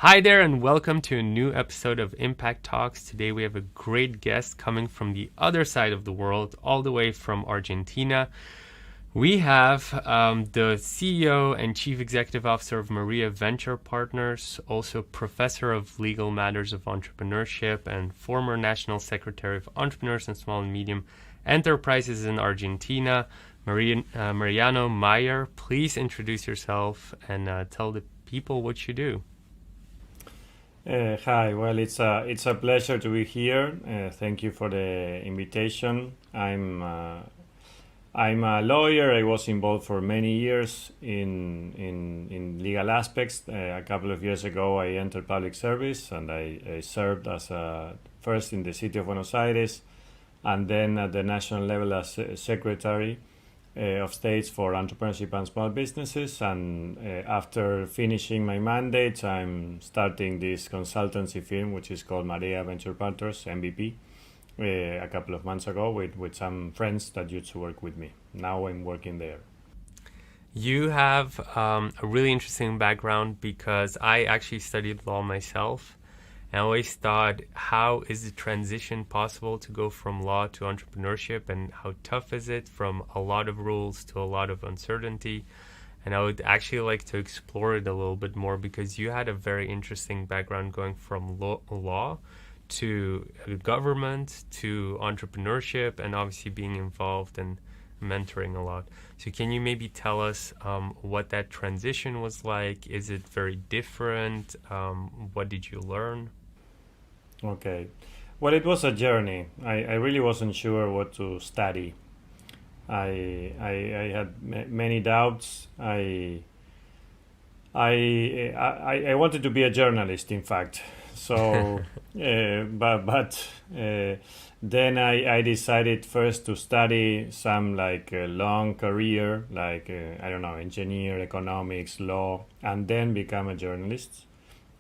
Hi there, and welcome to a new episode of Impact Talks. Today we have a great guest coming from the other side of the world, all the way from Argentina. We have the CEO and Chief Executive Officer of Marea Venture Partners, also Professor of Legal Matters of Entrepreneurship, and former National Secretary of Entrepreneurs and Small and Medium Enterprises in Argentina, Mariano Meyer. Please introduce yourself and tell the people what you do. Hi. Well, it's a pleasure to be here. Thank you for the invitation. I'm a lawyer. I was involved for many years in legal aspects. A couple of years ago, I entered public service, and I served as first in the City of Buenos Aires, and then at the national level as Secretary of States for Entrepreneurship and Small Businesses. And after finishing my mandate, I'm starting this consultancy firm, which is called Marea Venture Partners, MVP, a couple of months ago with some friends that used to work with me. Now I'm working there. You have a really interesting background because I actually studied law myself. I always thought, how is the transition possible to go from law to entrepreneurship, and how tough is it from a lot of rules to a lot of uncertainty? And I would actually like to explore it a little bit more because you had a very interesting background going from law to government to entrepreneurship, and obviously being involved and mentoring a lot. So can you maybe tell us what that transition was like? Is it very different? What did you learn? Okay. Well, it was a journey. I really wasn't sure what to study. I had many doubts. I wanted to be a journalist, in fact. So, but then I decided first to study some long career, I don't know, engineer, economics, law, and then become a journalist.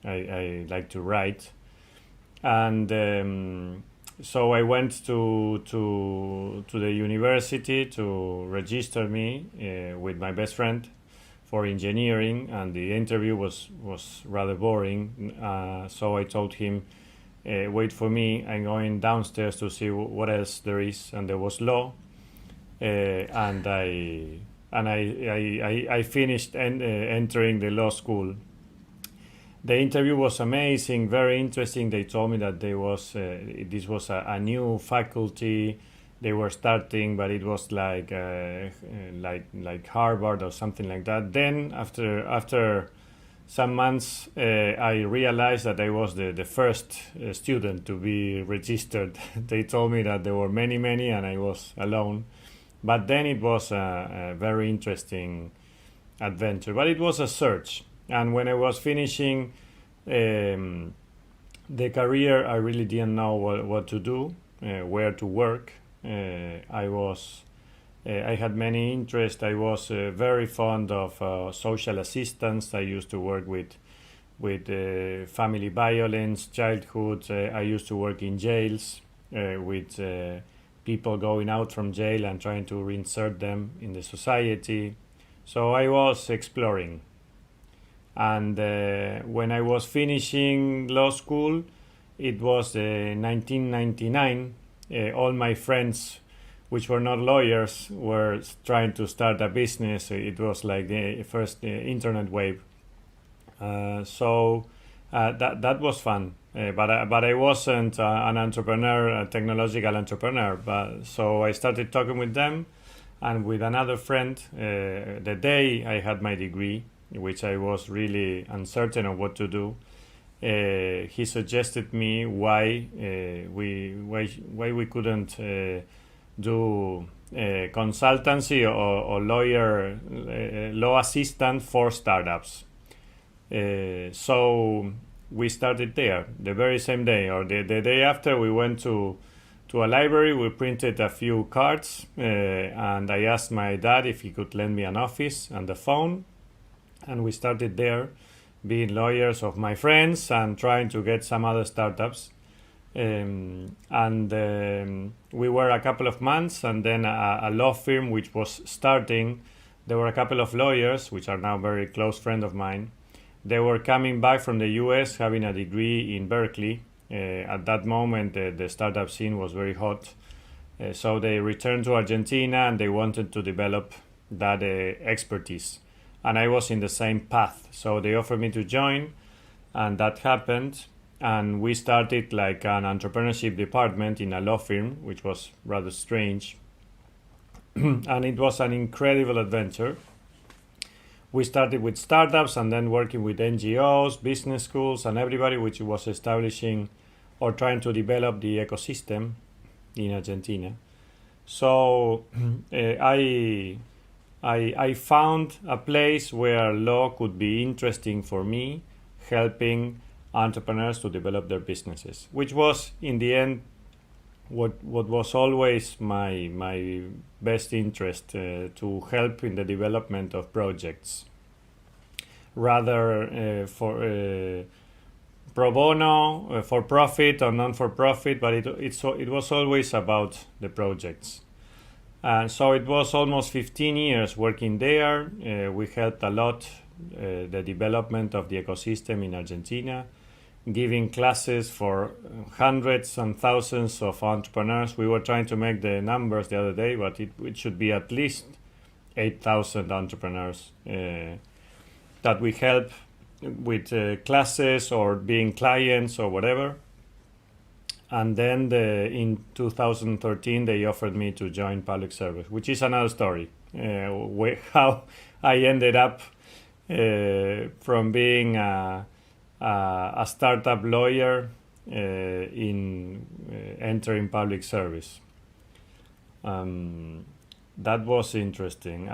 I like to write. And so I went to the university to register me with my best friend for engineering, and the interview was rather boring. So I told him, wait for me, I'm going downstairs to see what else there is, and there was law. And I finished entering the law school. The interview was amazing, very interesting. They told me that this was a new faculty they were starting, but it was like Harvard or something like that. Then after some months, I realized that I was the first student to be registered. They told me that there were many, and I was alone. But then it was a very interesting adventure. But it was a search. And when I was finishing the career, I really didn't know what to do, where to work. I had many interests. I was very fond of social assistance. I used to work with family violence, childhood. I used to work in jails with people going out from jail and trying to reinsert them in the society. So I was exploring. And when I was finishing law school, it was 1999. All my friends, which were not lawyers, were trying to start a business. It was like the first internet wave. So that was fun. But I wasn't an entrepreneur, a technological entrepreneur. So I started talking with them, and with another friend, the day I had my degree, which I was really uncertain of what to do, he suggested me why we couldn't do consultancy or law assistant for startups. So we started there the very same day, or the day after. We went to a library. We printed a few cards, and I asked my dad if he could lend me an office and a phone. And we started there, being lawyers of my friends and trying to get some other startups. We were a couple of months, and then a law firm which was starting. There were a couple of lawyers, which are now very close friends of mine, They were coming back from the US having a degree in Berkeley. At that moment, the startup scene was very hot. So they returned to Argentina and they wanted to develop that expertise. And I was in the same path. So they offered me to join, and that happened. And we started like an entrepreneurship department in a law firm, which was rather strange. And it was an incredible adventure. We started with startups and then working with NGOs, business schools, and everybody which was establishing or trying to develop the ecosystem in Argentina. So I found a place where law could be interesting for me, helping entrepreneurs to develop their businesses, which was in the end what was always my best interest, to help in the development of projects, rather for pro bono, for profit or non for profit, but it was always about the projects. And so it was almost 15 years working there. We helped a lot the development of the ecosystem in Argentina, giving classes for hundreds and thousands of entrepreneurs. We were trying to make the numbers the other day, but it should be at least 8,000 entrepreneurs that we help with classes or being clients or whatever. And then in 2013, they offered me to join public service, which is another story. How I ended up from being a startup lawyer in entering public service. That was interesting.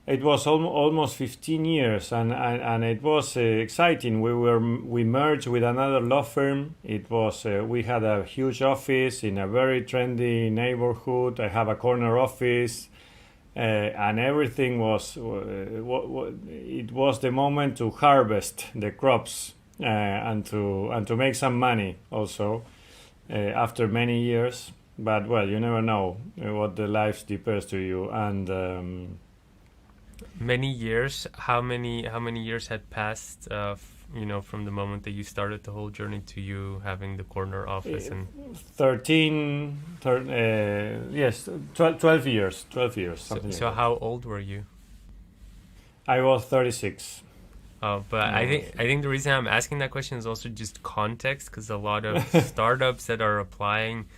It was almost 15 years, and it was exciting. We merged with another law firm. It was we had a huge office in a very trendy neighborhood. I have a corner office. And everything was it was the moment to harvest the crops and to make some money also after many years. But well, you never know what the life deepers to you. And many years. How many years had passed? From the moment that you started the whole journey to you having the corner office and 12 years. So how old were you? I was 36. Oh, but I think the reason I'm asking that question is also just context, because a lot of startups that are applying,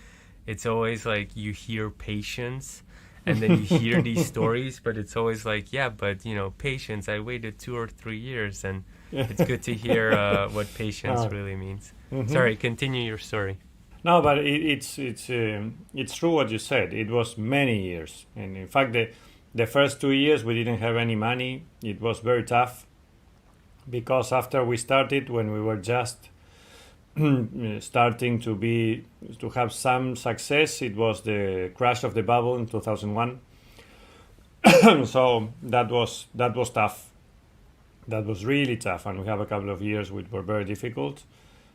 it's always like you hear patience. And then you hear these stories, but it's always like, yeah, but patience. I waited 2 or 3 years, and it's good to hear what patience really means. Mm-hmm. Sorry, continue your story. No, but it's true what you said. It was many years, and in fact, the first 2 years we didn't have any money. It was very tough because after we started, when we were just starting to have some success, it was the crash of the bubble in 2001. So that was tough. That was really tough, and we have a couple of years which were very difficult.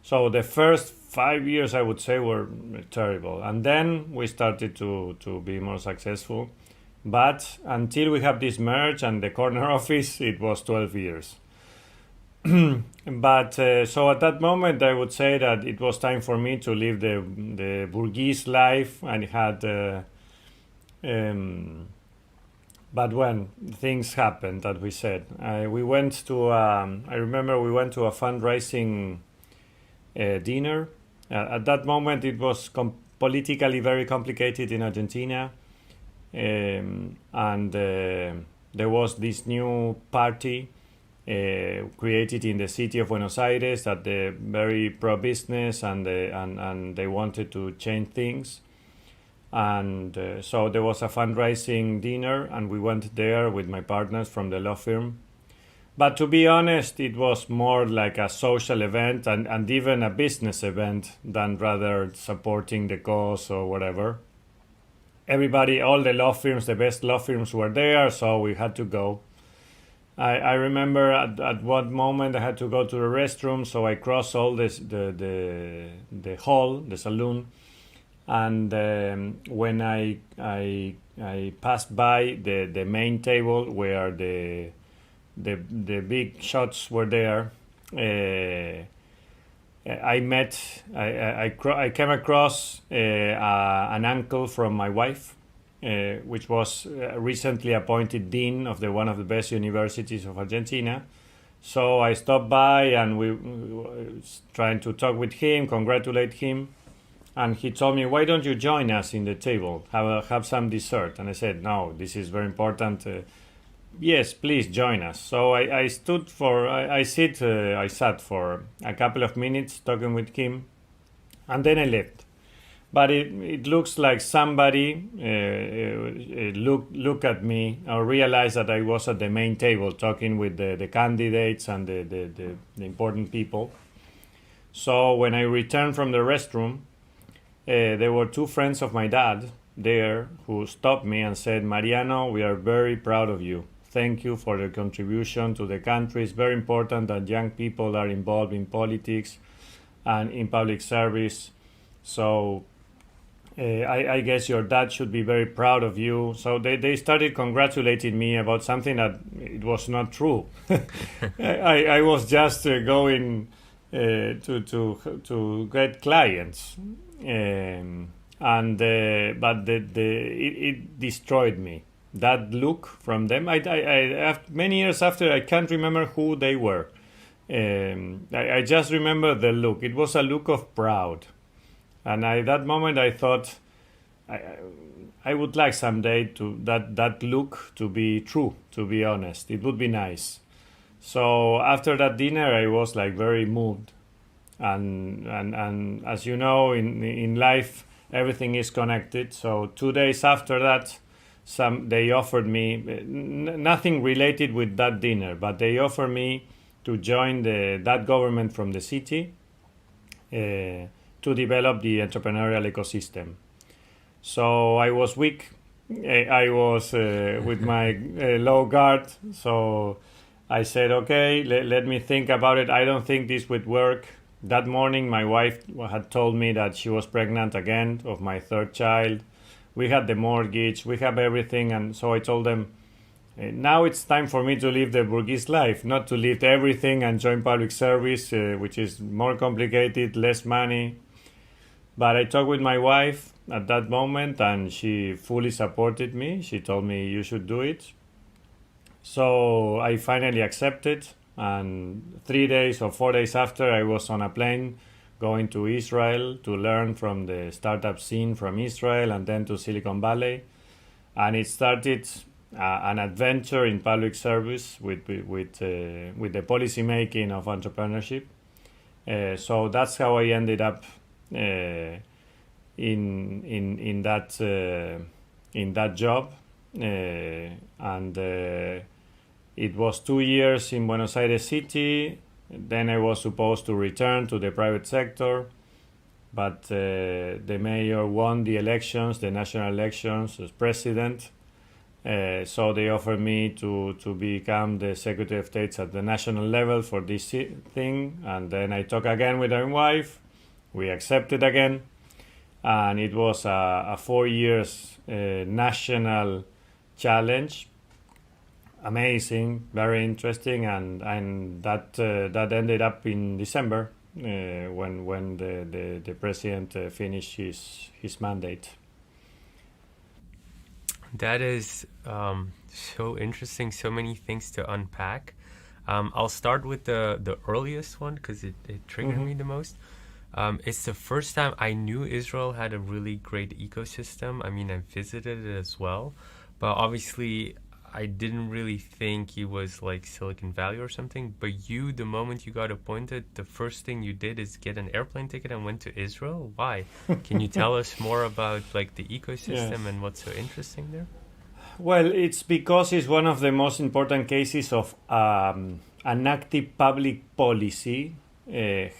So the first 5 years, I would say, were terrible, and then we started to be more successful. But until we have this merge and the corner office, it was 12 years. But so at that moment, I would say that it was time for me to live the bourgeois life, and had. But when things happened, that we said, we went to. I remember we went to a fundraising dinner. At that moment, it was politically very complicated in Argentina, and there was this new party. Created in the City of Buenos Aires, that they're very pro-business, and they wanted to change things. And so there was a fundraising dinner, and we went there with my partners from the law firm. But to be honest, it was more like a social event and even a business event than rather supporting the cause or whatever. Everybody, all the law firms, the best law firms were there, so we had to go. I remember at one moment I had to go to the restroom, so I crossed all the hall, the saloon, and when I passed by the main table where the the big shots were there, I came across an uncle from my wife, which was recently appointed dean of one of the best universities of Argentina. So I stopped by and we was trying to talk with him, congratulate him, and he told me, "Why don't you join us in the table? Have some dessert?" And I said, "No, this is very important. Yes, please join us." So I sat for a couple of minutes talking with him, and then I left. But it looks like somebody look at me or realized that I was at the main table talking with the candidates and the important people. So when I returned from the restroom, there were two friends of my dad there who stopped me and said, "Mariano, we are very proud of you. Thank you for your contribution to the country. It's very important that young people are involved in politics and in public service. So I guess your dad should be very proud of you." So they started congratulating me about something that it was not true. I was just going to get clients, but it destroyed me. That look from them. Many years after, I can't remember who they were. I just remember the look. It was a look of proud. And at that moment, I thought I would like someday that look to be true. To be honest, it would be nice. So after that dinner, I was like very moved, and as you know, in life, everything is connected. So 2 days after that, they offered me nothing related with that dinner, but they offered me to join that government from the city. To develop the entrepreneurial ecosystem. So I was weak. I was with my low guard. So I said, okay, let me think about it. I don't think this would work. That morning, my wife had told me that she was pregnant again of my third child. We had the mortgage. We have everything. And so I told them, now it's time for me to live the Burgese life, not to live everything and join public service, which is more complicated, less money. But I talked with my wife at that moment, and she fully supported me. She told me, you should do it. So I finally accepted, and 3 days or 4 days after, I was on a plane going to Israel to learn from the startup scene from Israel and then to Silicon Valley. And it started an adventure in public service with the policy making of entrepreneurship. So that's how I ended up in that job, and it was 2 years in Buenos Aires City. Then I was supposed to return to the private sector, but the mayor won the elections, the national elections, as president. So they offered me to become the Secretary of State at the national level for this thing. And then I talked again with my wife. We accepted again. And it was a 4 years national challenge. Amazing, very interesting. And that ended up in December when the president finished his mandate. That is so interesting. So many things to unpack. I'll start with the earliest one because it triggered me the most. It's the first time I knew Israel had a really great ecosystem. I mean, I visited it as well, but obviously I didn't really think it was like Silicon Valley or something. But you, the moment you got appointed, the first thing you did is get an airplane ticket and went to Israel. Why? Can you tell us more about like the ecosystem and what's so interesting there? Well, it's because it's one of the most important cases of an active public policy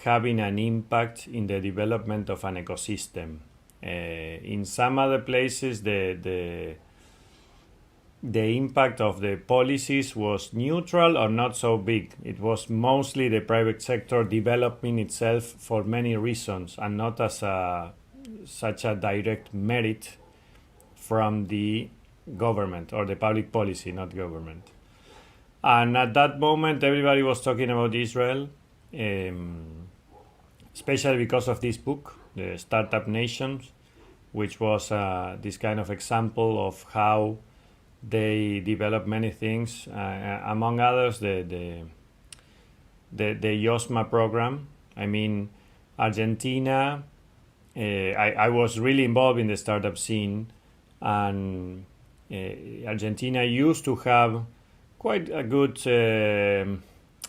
having an impact in the development of an ecosystem. In some other places, the impact of the policies was neutral or not so big. It was mostly the private sector developing itself for many reasons and not as such a direct merit from the government or the public policy, not government. And at that moment, everybody was talking about Israel, especially because of this book, The Startup Nations, which was this kind of example of how they develop many things, among others, the YOSMA program. I mean, Argentina. I was really involved in the startup scene, and Argentina used to have quite a good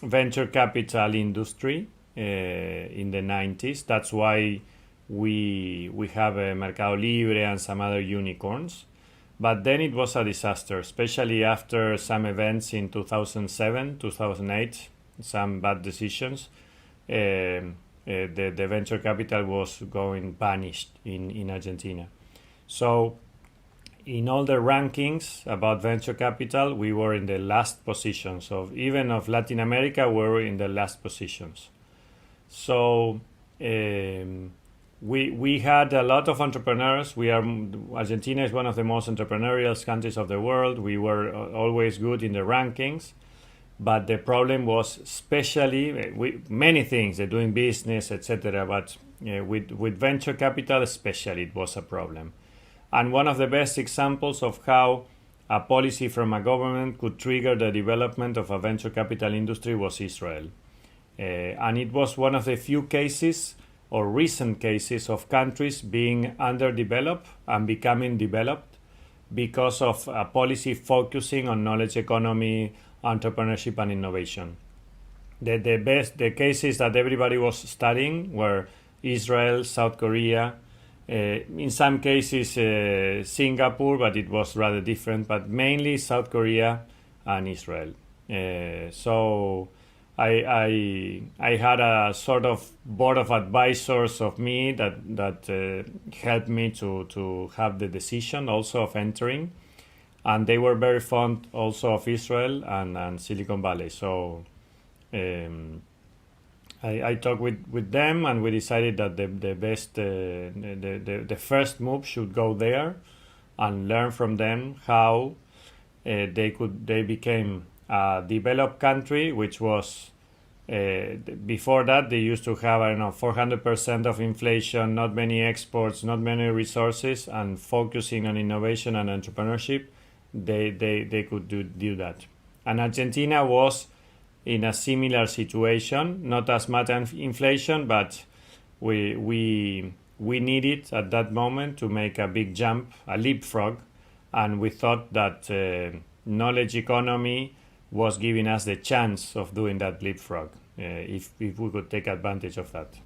venture capital industry in the 90s. That's why we have Mercado Libre and some other unicorns. But then it was a disaster, especially after some events in 2007, 2008, some bad decisions. The venture capital was going vanished in Argentina. So in all the rankings about venture capital, we were in the last positions. So even of Latin America, we were in the last positions. So we had a lot of entrepreneurs. Argentina is one of the most entrepreneurial countries of the world. We were always good in the rankings, but the problem was especially many things, doing business, etc. But with venture capital, especially, it was a problem. And one of the best examples of how a policy from a government could trigger the development of a venture capital industry was Israel. And it was one of the few cases or recent cases of countries being underdeveloped and becoming developed because of a policy focusing on knowledge economy, entrepreneurship, and innovation. The cases that everybody was studying were Israel, South Korea, in some cases Singapore, but it was rather different, but mainly South Korea and Israel. So I had a sort of board of advisors of me that helped me to have the decision also of entering, and they were very fond also of Israel and Silicon Valley. So I talked with them, and we decided that the best the first move should go there and learn from them how they became a developed country, which was before that they used to have 400% of inflation, not many exports, not many resources, and focusing on innovation and entrepreneurship, they could do that. And Argentina was in a similar situation, not as much inflation, but we needed at that moment to make a big jump, a leapfrog, and we thought that knowledge economy was giving us the chance of doing that leapfrog if we could take advantage of that.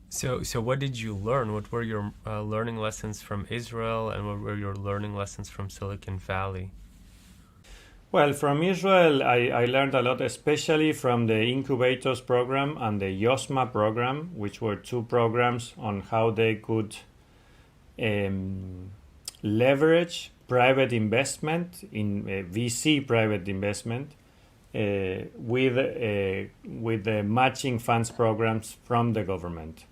So what did you learn? What were your learning lessons from Israel, and what were your learning lessons from Silicon Valley? Well, from Israel, I learned a lot, especially from the Incubators program and the YOSMA program, which were two programs on how they could leverage private investment in VC private investment with the matching funds programs from the government.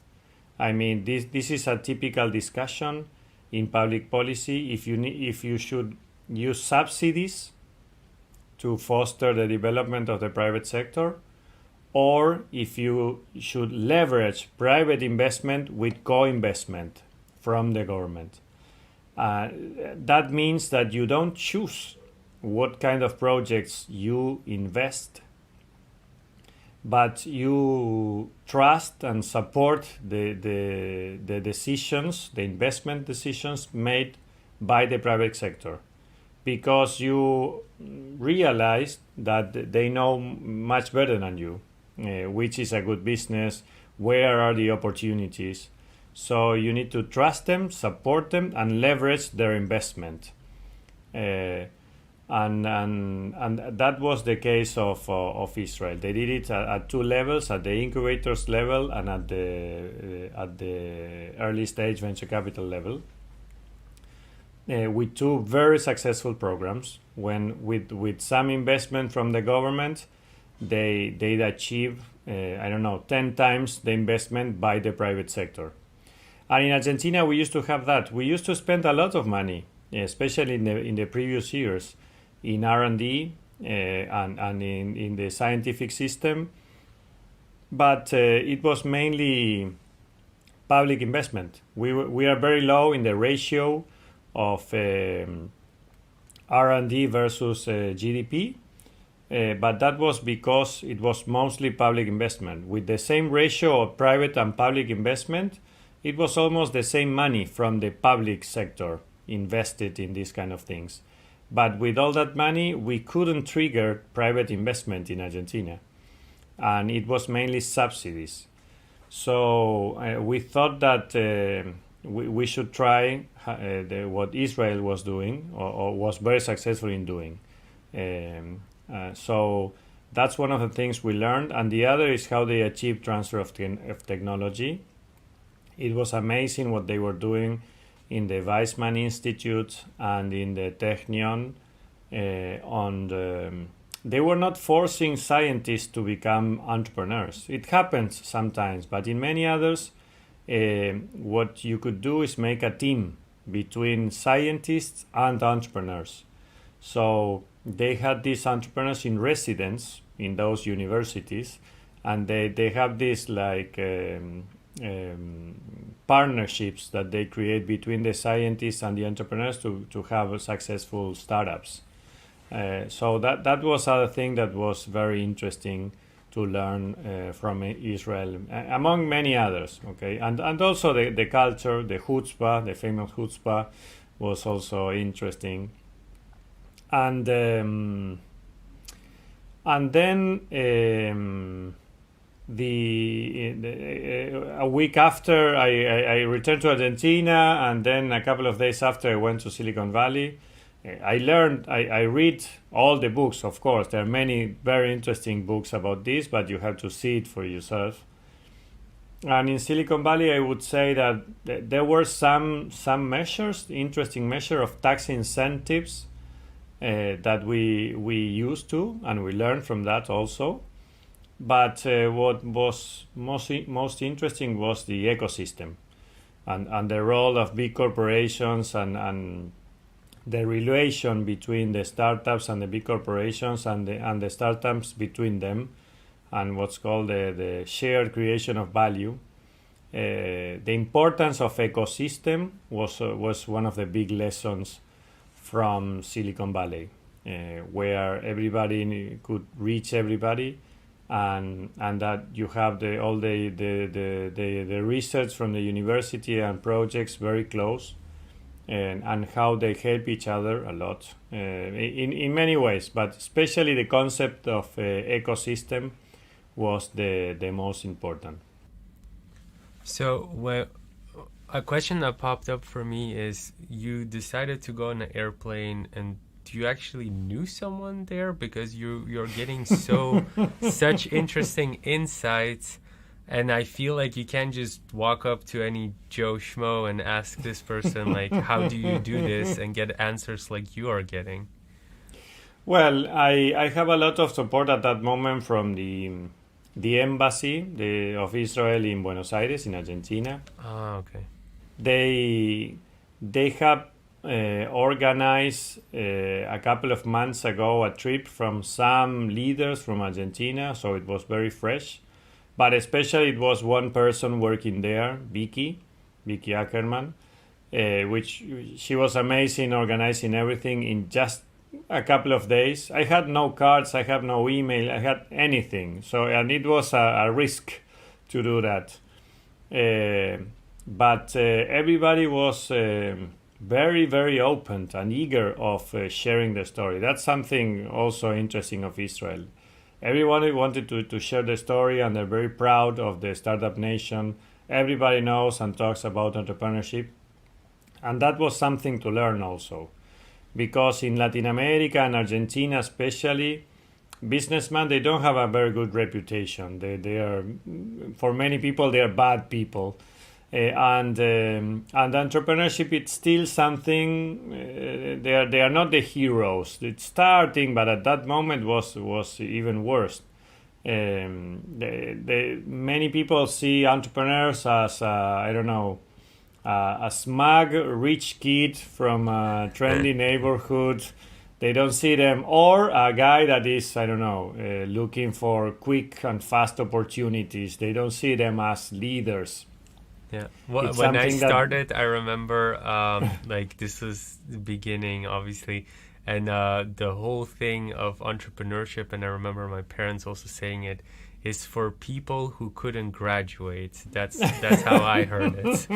I mean, this is a typical discussion in public policy. If you should use subsidies to foster the development of the private sector, or if you should leverage private investment with co-investment from the government. That means that you don't choose what kind of projects you invest, but you trust and support the decisions, the investment decisions made by the private sector, because you realize that they know much better than you, which is a good business, where are the opportunities. So you need to trust them, support them, and leverage their investment. And that was the case of Israel. They did it at two levels: at the incubators level and at the early stage venture capital level. With two very successful programs. When with some investment from the government, they achieve 10 times the investment by the private sector. And in Argentina, we used to have that. We used to spend a lot of money, especially in the previous years, in R&D and in the scientific system. But it was mainly public investment. We are very low in the ratio of R&D versus GDP, but that was because it was mostly public investment. With the same ratio of private and public investment, it was almost the same money from the public sector invested in these kind of things. But with all that money, we couldn't trigger private investment in Argentina. And it was mainly subsidies. So we thought that we should try what Israel was doing or was very successful in doing. So that's one of the things we learned. And the other is how they achieved transfer of technology. It was amazing what they were doing in the Weizmann Institute and in the Technion. They were not forcing scientists to become entrepreneurs. It happens sometimes, but in many others, what you could do is make a team between scientists and entrepreneurs. So they had these entrepreneurs in residence in those universities, and they have these like partnerships that they create between the scientists and the entrepreneurs to have successful startups. So that was other thing that was very interesting to learn from Israel, among many others. Okay, and also the culture, the chutzpah, the famous chutzpah, was also interesting. And then a week after I returned to Argentina, and then a couple of days after I went to Silicon Valley. I read all the books, of course. There are many very interesting books about this, but you have to see it for yourself. And in Silicon Valley, I would say that there were some measures, interesting measure of tax incentives that we used to, and we learned from that also. But what was most interesting was the ecosystem and the role of big corporations and the relation between the startups and the big corporations and the startups between them, and what's called the shared creation of value. The importance of ecosystem was one of the big lessons from Silicon Valley, where everybody could reach everybody, and that you have all the research from the university and projects very close. And how they help each other a lot in many ways, but especially the concept of ecosystem was the most important. So a question that popped up for me is, you decided to go on an airplane, and do you actually knew someone there? Because you're getting such interesting insights. And I feel like you can't just walk up to any Joe Schmo and ask this person, like, how do you do this, and get answers like you are getting. Well, I have a lot of support at that moment from the embassy of Israel in Buenos Aires, in Argentina. Ah, okay. They have organized a couple of months ago a trip from some leaders from Argentina, so it was very fresh. But especially it was one person working there, Vicky Ackerman, which she was amazing organizing everything in just a couple of days. I had no cards, I had no email, I had anything. So, and it was a risk to do that. But everybody was very, very open and eager of sharing the story. That's something also interesting of Israel. Everyone wanted to share the story, and they're very proud of the startup nation. Everybody knows and talks about entrepreneurship. And that was something to learn also. Because in Latin America and Argentina especially, businessmen, they don't have a very good reputation. They are, for many people, they are bad people. And entrepreneurship, it's still something. They are not the heroes. It's starting, but at that moment was even worse. Many people see entrepreneurs as a smug rich kid from a trendy neighborhood They don't see them, or a guy that is, I don't know, looking for quick and fast opportunities. They don't see them as leaders. Yeah. Well, when I started, I remember like this was the beginning, obviously, and the whole thing of entrepreneurship, and I remember my parents also saying it, is for people who couldn't graduate. That's how I heard it.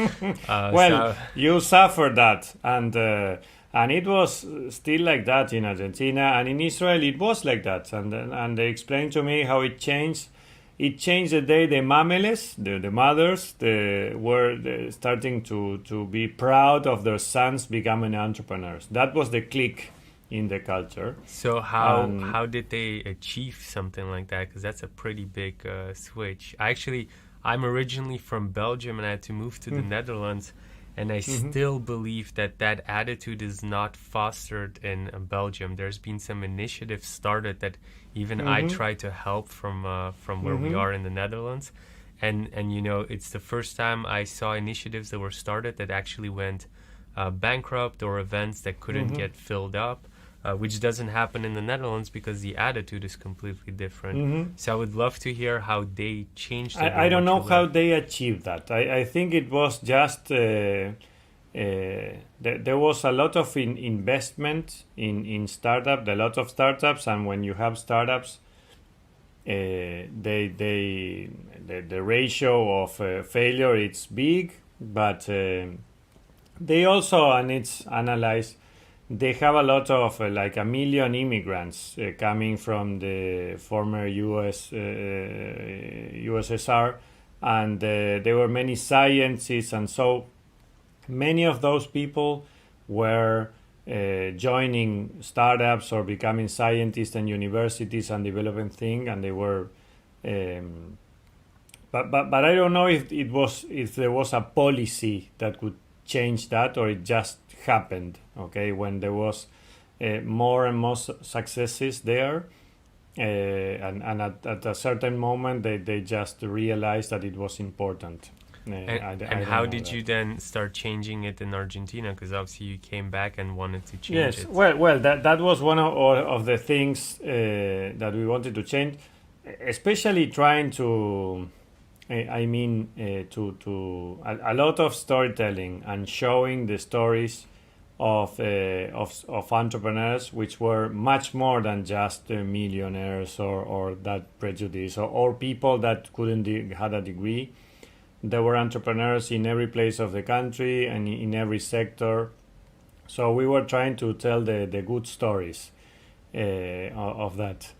You suffered that, and it was still like that in Argentina, and in Israel it was like that. And they explained to me how it changed. It changed the day the mameles, the mothers, were starting to be proud of their sons becoming entrepreneurs. That was the click in the culture. So how did they achieve something like that? Because that's a pretty big switch. I'm originally from Belgium, and I had to move to the Netherlands, and I still believe that attitude is not fostered in Belgium. There's been some initiatives started that even I try to help from where we are in the Netherlands, and it's the first time I saw initiatives that were started that actually went bankrupt, or events that couldn't get filled up. Which doesn't happen in the Netherlands because the attitude is completely different. So I would love to hear how they changed it. I don't know how they achieved that. I think it was just there was a lot of investment in startups, a lot of startups, and when you have startups, the ratio of failure it's big, but they also, and it's analyzed, they have a lot of like 1 million immigrants coming from the former USSR, and there were many scientists, and so many of those people were joining startups or becoming scientists and universities and developing things, and they were but I don't know if there was a policy that could change that, or it just happened, okay, when there was more and more successes there, and at a certain moment they just realized that it was important. And how did you then start changing it in Argentina? Because obviously you came back and wanted to change it. Well, that was one of the things that we wanted to change, especially trying to a lot of storytelling and showing the stories of entrepreneurs, which were much more than just millionaires or that prejudice, or people that couldn't had a degree. There were entrepreneurs in every place of the country and in every sector. So we were trying to tell the good stories of that.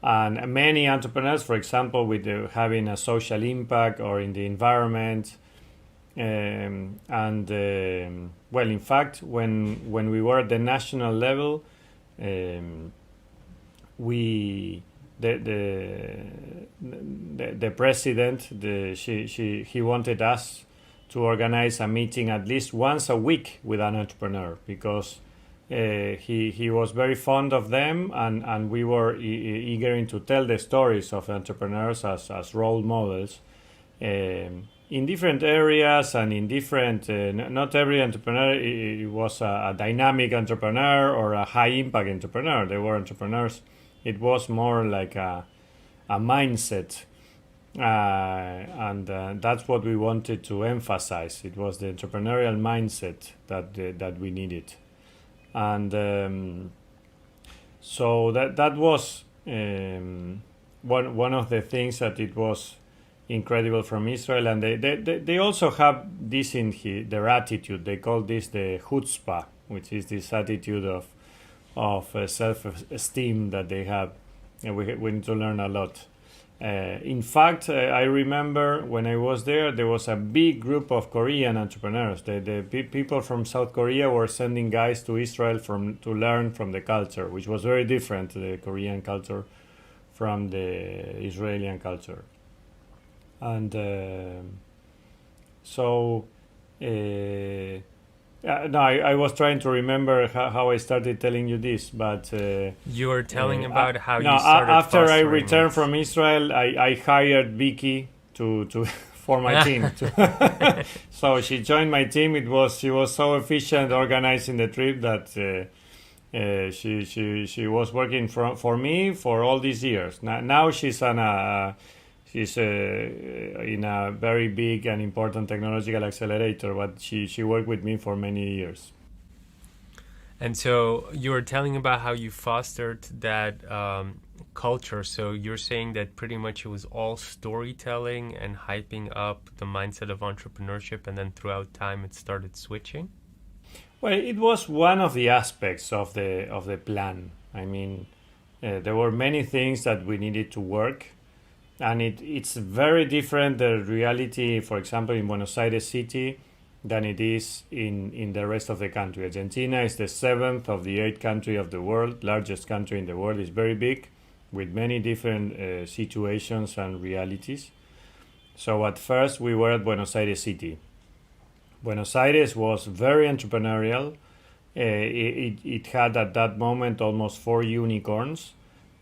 And many entrepreneurs, for example, with having a social impact or in the environment. In fact, when we were at the national level, the president, he wanted us to organize a meeting at least once a week with an entrepreneur, because he was very fond of them, and we were eager to tell the stories of entrepreneurs as role models in different areas and in different. Not every entrepreneur was a dynamic entrepreneur or a high impact entrepreneur. They were entrepreneurs. It was more like a mindset, and that's what we wanted to emphasize. It was the entrepreneurial mindset that we needed. And so that was one of the things that it was incredible from Israel. And they also have this in their attitude. They call this the chutzpah, which is this attitude of self-esteem that they have. And we need to learn a lot. In fact, I remember when I was there was a big group of Korean entrepreneurs. The people from South Korea were sending guys to Israel to learn from the culture, which was very different, the Korean culture, from the Israeli culture. And I was trying to remember how I started telling you this, but you were telling about how you started. After I returned from Israel, I hired Vicky to for my team. So she joined my team. She was so efficient organizing the trip that She was working for me for all these years. Now she's in a very big and important technological accelerator, but she worked with me for many years. And so you were telling about how you fostered that culture. So you're saying that pretty much it was all storytelling and hyping up the mindset of entrepreneurship, and then throughout time it started switching? Well, it was one of the aspects of the plan. I mean, there were many things that we needed to work, and it's very different, the reality, for example, in Buenos Aires City than it is in the rest of the country. Argentina is the 7th of the 8 country of the world, largest country in the world. It's very big, with many different situations and realities. So at first we were at Buenos Aires City. Buenos Aires was very entrepreneurial. It had at that moment almost 4 unicorns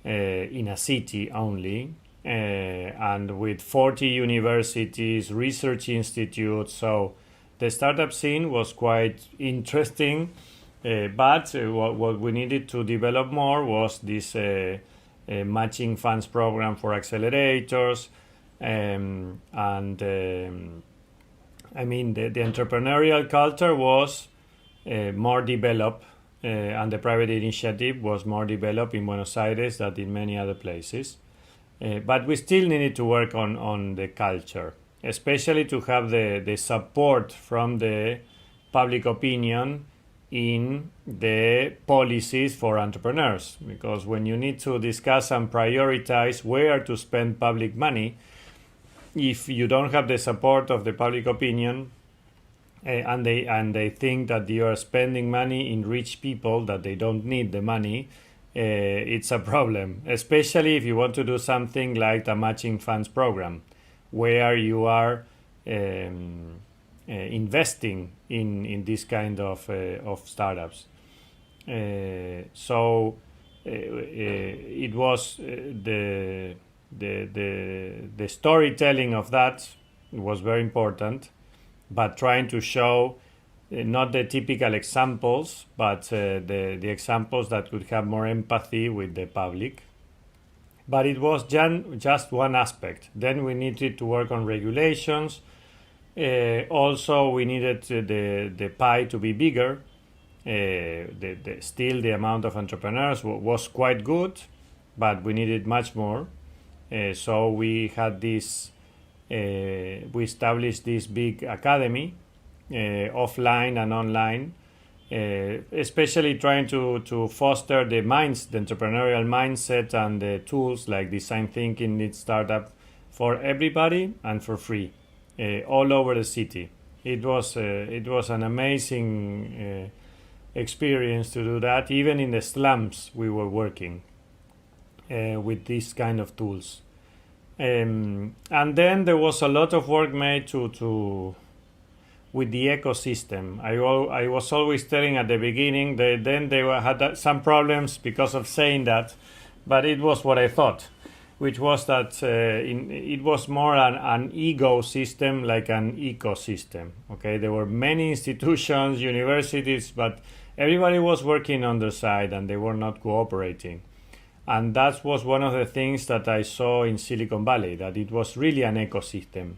in a city only, and with 40 universities, research institutes. So the startup scene was quite interesting, but what we needed to develop more was this matching funds program for accelerators, I mean, the entrepreneurial culture was more developed, and the private initiative was more developed in Buenos Aires than in many other places. But we still needed to work on the culture, especially to have the support from the public opinion in the policies for entrepreneurs. Because when you need to discuss and prioritize where to spend public money, if you don't have the support of the public opinion, and they think that you are spending money in rich people, that they don't need the money, it's a problem, especially if you want to do something like a matching funds program, where you are investing in this kind of startups. So it was the storytelling of that was very important, but trying to show not the typical examples, but the examples that could have more empathy with the public. But it was just one aspect. Then we needed to work on regulations. Also, we needed the pie to be bigger. Still, the amount of entrepreneurs was quite good, but we needed much more. So we had this. We established this big academy, offline and online, especially trying to foster the entrepreneurial mindset and the tools like design thinking, lead startup for everybody and for free, all over the city. It was an amazing experience to do that. Even in the slums, we were working with these kind of tools. And then there was a lot of work made with the ecosystem. I was always telling at the beginning that then they had some problems because of saying that, but it was what I thought, which was that it was more an ecosystem, like an ecosystem. Okay, there were many institutions, universities, but everybody was working on their side and they were not cooperating. And that was one of the things that I saw in Silicon Valley, that it was really an ecosystem.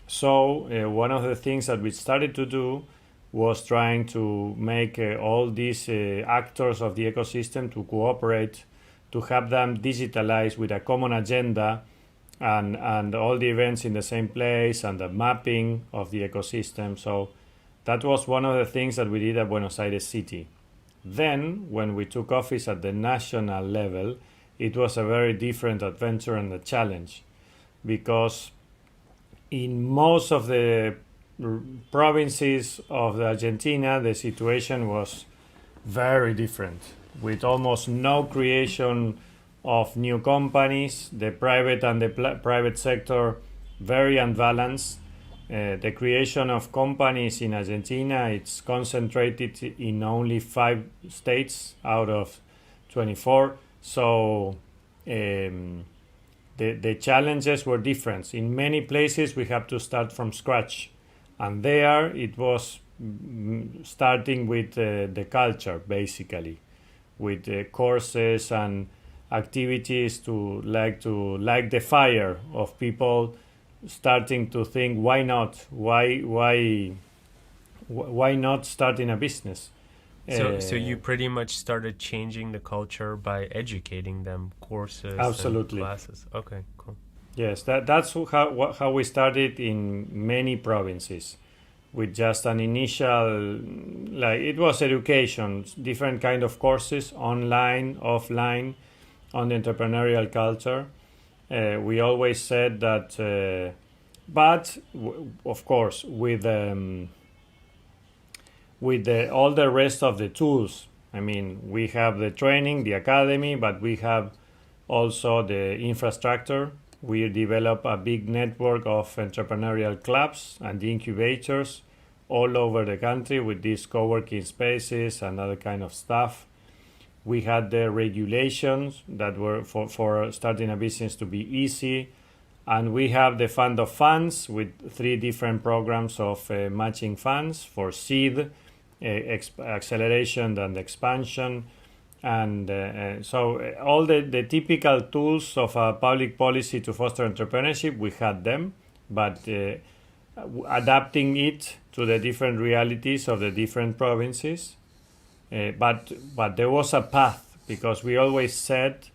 So one of the things that we started to do was trying to make all these actors of the ecosystem to cooperate, to have them digitalized with a common agenda, and all the events in the same place and the mapping of the ecosystem. So that was one of the things that we did at Buenos Aires City. Then, when we took office at the national level, it was a very different adventure and a challenge, because in most of the provinces of Argentina, the situation was very different, with almost no creation of new companies, the private and the private sector very unbalanced. The creation of companies in Argentina, it's concentrated in only 5 states out of 24. So the challenges were different. In many places we have to start from scratch, and there it was starting with the culture, basically. with courses and activities to light the fire of people starting to think, why not? Why not starting a business? So you pretty much started changing the culture by educating them, courses Absolutely. and classes. Okay, cool. Yes, that's how we started in many provinces, with just an initial, like, it was education, different kind of courses, online, offline, on the entrepreneurial culture. We always said that, but of course, with all the rest of the tools. I mean, we have the training, the academy, but we have also the infrastructure. We develop a big network of entrepreneurial clubs and incubators all over the country with these co-working spaces and other kind of stuff. We had the regulations that were for starting a business to be easy. And we have the fund of funds with 3 different programs of matching funds for seed, acceleration and expansion. And so all the typical tools of a public policy to foster entrepreneurship, we had them, but adapting it to the different realities of the different provinces. But there was a path, because we always said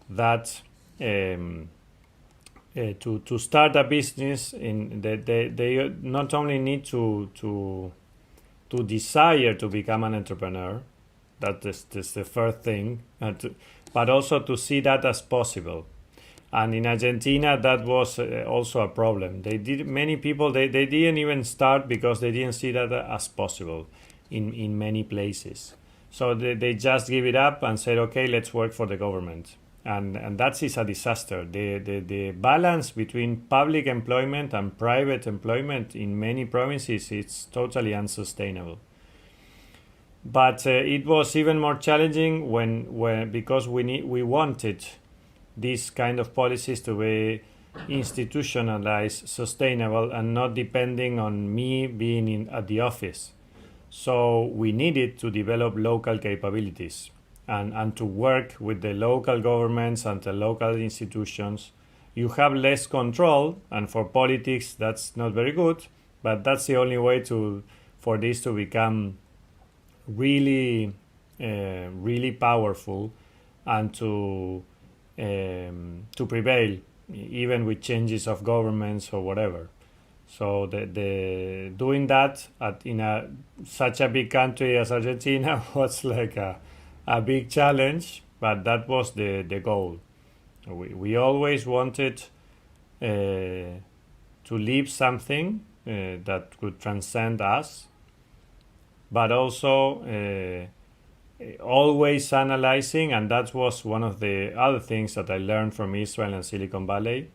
that to start a business, they not only need to desire to become an entrepreneur. That's the first thing, but also to see that as possible. And in Argentina, that was also a problem. Many people didn't even start because they didn't see that as possible in many places. So they just give it up and said, okay, let's work for the government. And that is a disaster. The balance between public employment and private employment in many provinces is totally unsustainable. But it was even more challenging when because we wanted these kind of policies to be institutionalized, sustainable, and not depending on me being at the office. So we needed to develop local capabilities and to work with the local governments and the local institutions. You have less control, and for politics that's not very good, but that's the only way for this to become really powerful and to prevail, even with changes of governments or whatever. So the doing that in such a big country as Argentina was like a big challenge, but that was the goal. We always wanted to leave something that could transcend us, but also always analyzing, and that was one of the other things that I learned from Israel and Silicon Valley,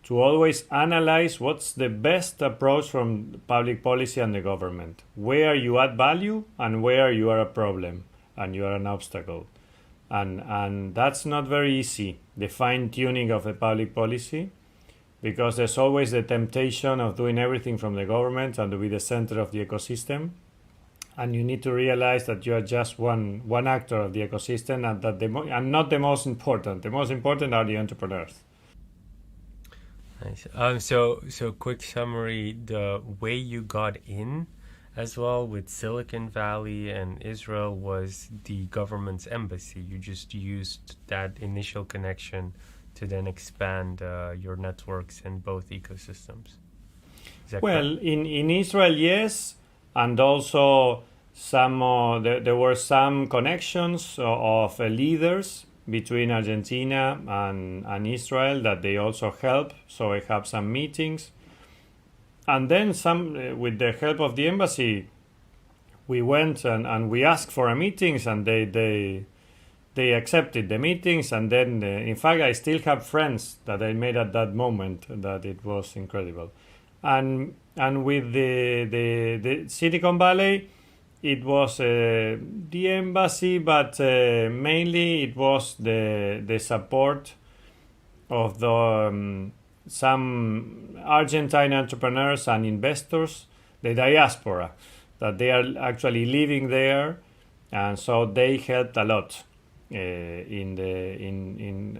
to always analyze what's the best approach from public policy and the government, where you add value and where you are a problem and you are an obstacle. And that's not very easy, the fine-tuning of a public policy, because there's always the temptation of doing everything from the government and to be the center of the ecosystem. And you need to realize that you are just one actor of the ecosystem, and that and not the most important. The most important are the entrepreneurs. Nice. So quick summary: the way you got in, as well, with Silicon Valley and Israel, was the government's embassy. You just used that initial connection to then expand your networks in both ecosystems. Well, in Israel, yes. And also there were some connections of leaders between Argentina and Israel that they also help. So I have some meetings. And then with the help of the embassy, we went and we asked for meetings, and they accepted the meetings. And then, in fact, I still have friends that I made at that moment, that it was incredible. And with the Silicon Valley, it was the embassy, but mainly it was the support of some Argentine entrepreneurs and investors, the diaspora, that they are actually living there and so they helped a lot in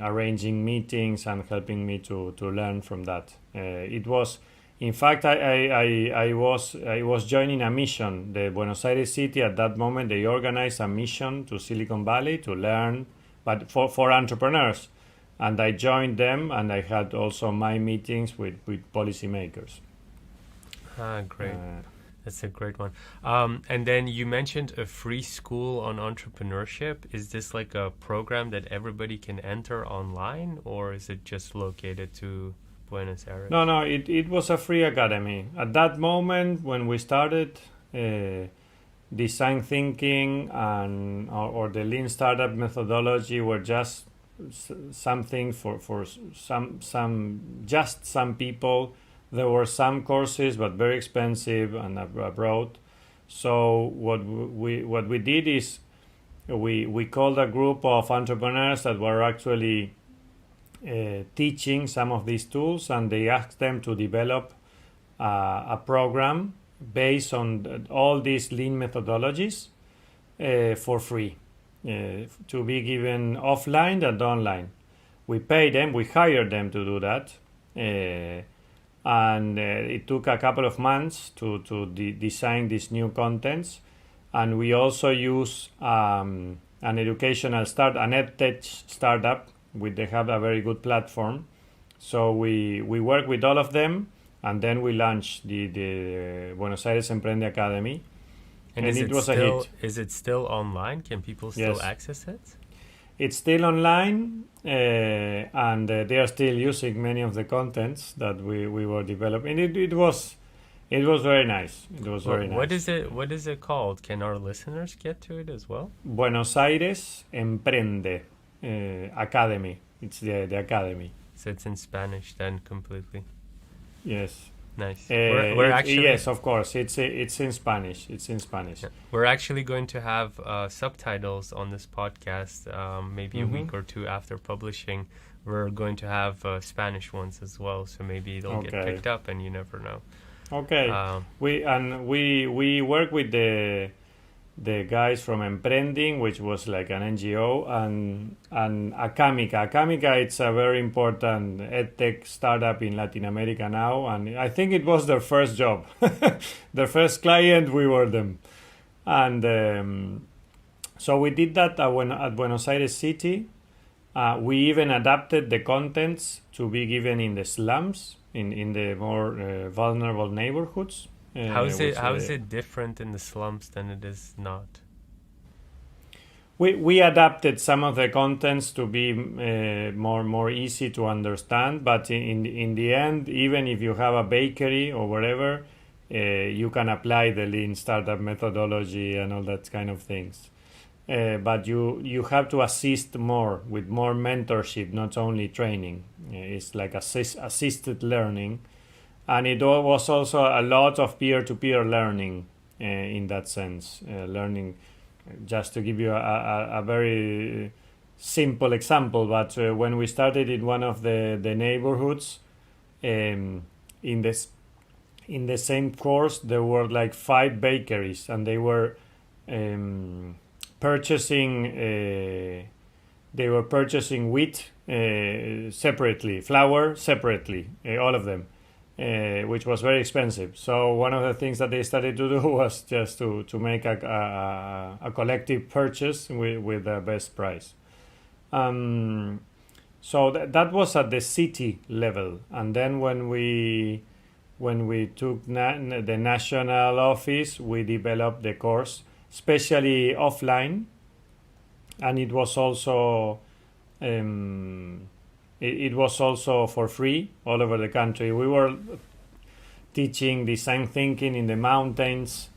arranging meetings and helping me to learn from that. It was, in fact, I was joining a mission. The Buenos Aires City at that moment, they organized a mission to Silicon Valley to learn, but for entrepreneurs. And I joined them, and I had also my meetings with policymakers. Great. That's a great one. And then you mentioned a free school on entrepreneurship. Is this like a program that everybody can enter online, or is it just located to Buenos Aires? No, it was a free academy. At that moment, when we started, design thinking and or the lean startup methodology were just something for some people. There were some courses, but very expensive and abroad. So what we did is we called a group of entrepreneurs that were actually teaching some of these tools, and they asked them to develop a program based on all these lean methodologies for free, to be given offline and online. We paid them, we hired them to do that, and it took a couple of months to design these new contents. And we also use an educational an edtech startup. They have a very good platform. So we work with all of them, and then we launched the Buenos Aires Emprende Academy. And it was a hit. Is it still online? Can people still access it? It's still online, and they are still using many of the contents that we were developing. It was very nice. It was very nice. What is it called? Can our listeners get to it as well? Buenos Aires Emprende Academy. It's the academy. So it's in Spanish then completely. Yes. Nice. We're actually, yes, of course. It's in Spanish. It's in Spanish. Yeah. We're actually going to have subtitles on this podcast. Maybe a week or two after publishing, we're going to have Spanish ones as well. So maybe they'll get picked up, and you never know. Okay. We work with the guys from Emprending, which was like an NGO, and Acamica. Acamica, it's a very important edtech startup in Latin America now, and I think it was their first job. Their first client, we were them. And so we did that at Buenos Aires City. We even adapted the contents to be given in the slums, in the more vulnerable neighborhoods. How is it different in the slums than it is not? We adapted some of the contents to be more easy to understand, but in the end, even if you have a bakery or whatever, you can apply the lean startup methodology and all that kind of things. But you have to assist more with more mentorship, not only training. It's like assisted learning. And it was also a lot of peer-to-peer learning in that sense. Learning, just to give you a very simple example, but when we started in one of the neighborhoods, in the same course, there were like 5 bakeries, and they were purchasing wheat separately, flour separately, all of them. Which was very expensive. So one of the things that they started to do was just to make a collective purchase with the best price. So that was at the city level. And then when we took the national office, we developed the course, especially offline, and it was also It was also for free all over the country. We were teaching design thinking in the mountains,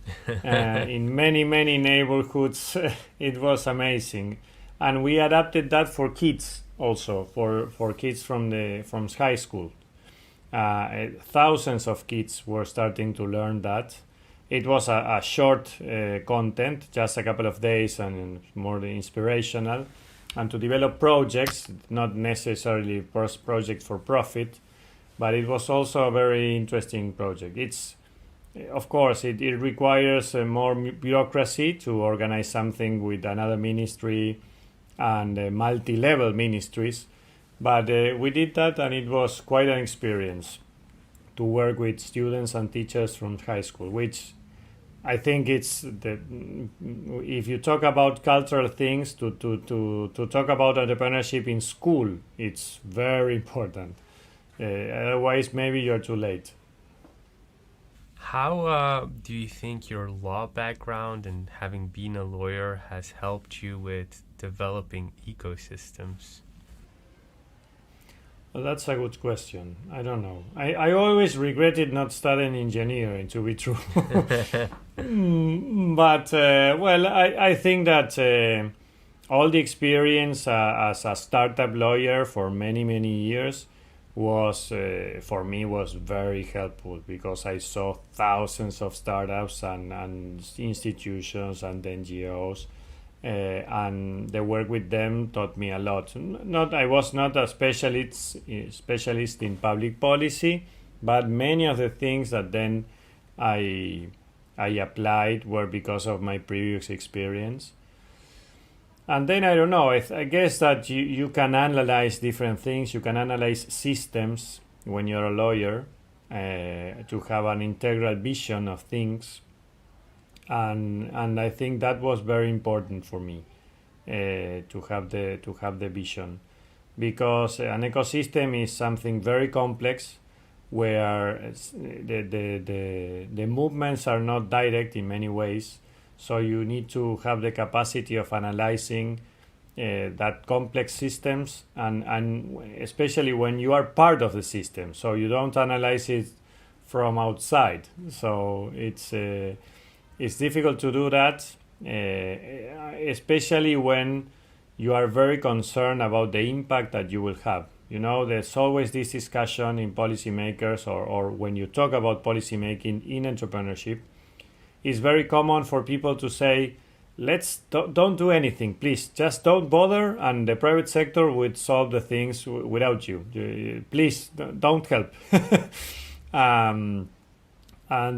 in many neighborhoods. It was amazing. And we adapted that for kids also, for kids from high school. Thousands of kids were starting to learn that. It was a short content, just a couple of days, and more inspirational. And to develop projects, not necessarily project for profit, but it was also a very interesting project. of course, it requires more bureaucracy to organize something with another ministry and multi-level ministries. But we did that, and it was quite an experience to work with students and teachers from high school, which I think if you talk about cultural things, to talk about entrepreneurship in school, it's very important. Otherwise, maybe you're too late. How do you think your law background and having been a lawyer has helped you with developing ecosystems? Well, that's a good question. I don't know. I always regretted not studying engineering, to be true. But, well, I think that all the experience as a startup lawyer for many, many years was, for me, was very helpful, because I saw thousands of startups and institutions and NGOs. And the work with them taught me a lot. I was not a specialist in public policy, but many of the things that then I applied were because of my previous experience. And then I don't know. I guess that you can analyze different things. You can analyze systems when you're a lawyer to have an integral vision of things. And I think that was very important for me to have the vision, because an ecosystem is something very complex, where the movements are not direct in many ways. So you need to have the capacity of analyzing that complex systems, and especially when you are part of the system. So you don't analyze it from outside. So it's difficult to do that, especially when you are very concerned about the impact that you will have. There's always this discussion in policymakers, or when you talk about policymaking in entrepreneurship. It's very common for people to say, don't do anything, please, just don't bother, and the private sector would solve the things without you. Please don't help. And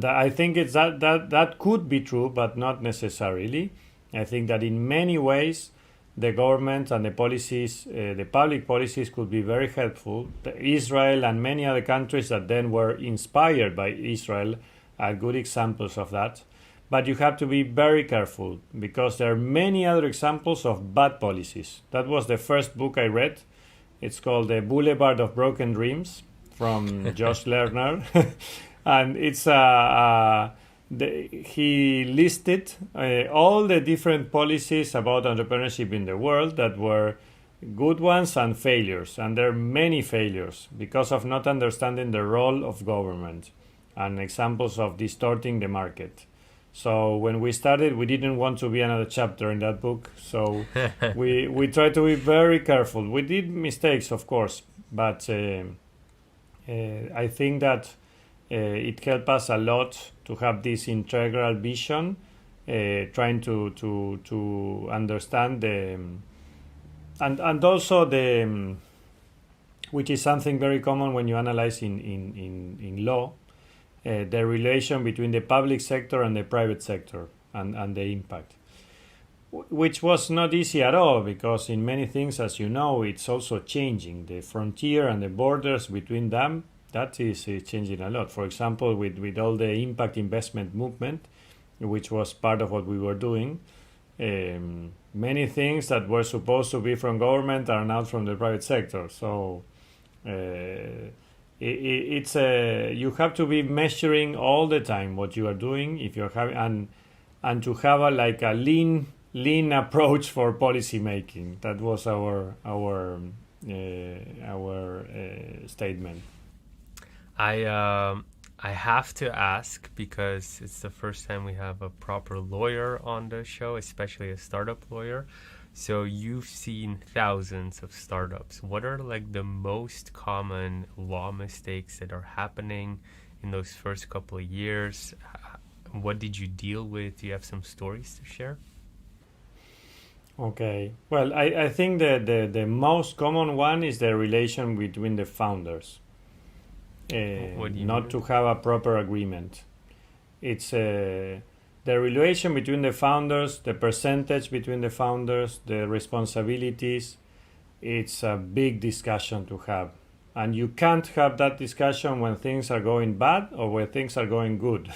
I think it's that could be true, but not necessarily. I think that in many ways, the government and the policies, the public policies, could be very helpful. Israel and many other countries that then were inspired by Israel are good examples of that. But you have to be very careful, because there are many other examples of bad policies. That was the first book I read. It's called The Boulevard of Broken Dreams from Josh Lerner. And it's he listed all the different policies about entrepreneurship in the world that were good ones and failures. And there are many failures because of not understanding the role of government, and examples of distorting the market. So when we started, we didn't want to be another chapter in that book. So we tried to be very careful. We did mistakes, of course, but I think that it helped us a lot to have this integral vision, trying to understand and also which is something very common when you analyze in law, the relation between the public sector and the private sector, and the impact, which was not easy at all, because in many things, as you know, it's also changing. The frontier and the borders between them, that is changing a lot. For example, with all the impact investment movement, which was part of what we were doing, many things that were supposed to be from government are now from the private sector. So it's you have to be measuring all the time what you are doing, if you're having, and to have a lean approach for policy making. That was our statement. I have to ask, because it's the first time we have a proper lawyer on the show, especially a startup lawyer. So you've seen thousands of startups. What are like the most common law mistakes that are happening in those first couple of years? What did you deal with? Do you have some stories to share? Okay. Well, I think the most common one is the relation between the founders. What do you Not mean? to have a proper agreement. It's the relation between the founders, the percentage between the founders, the responsibilities. It's a big discussion to have. And you can't have that discussion when things are going bad or when things are going good.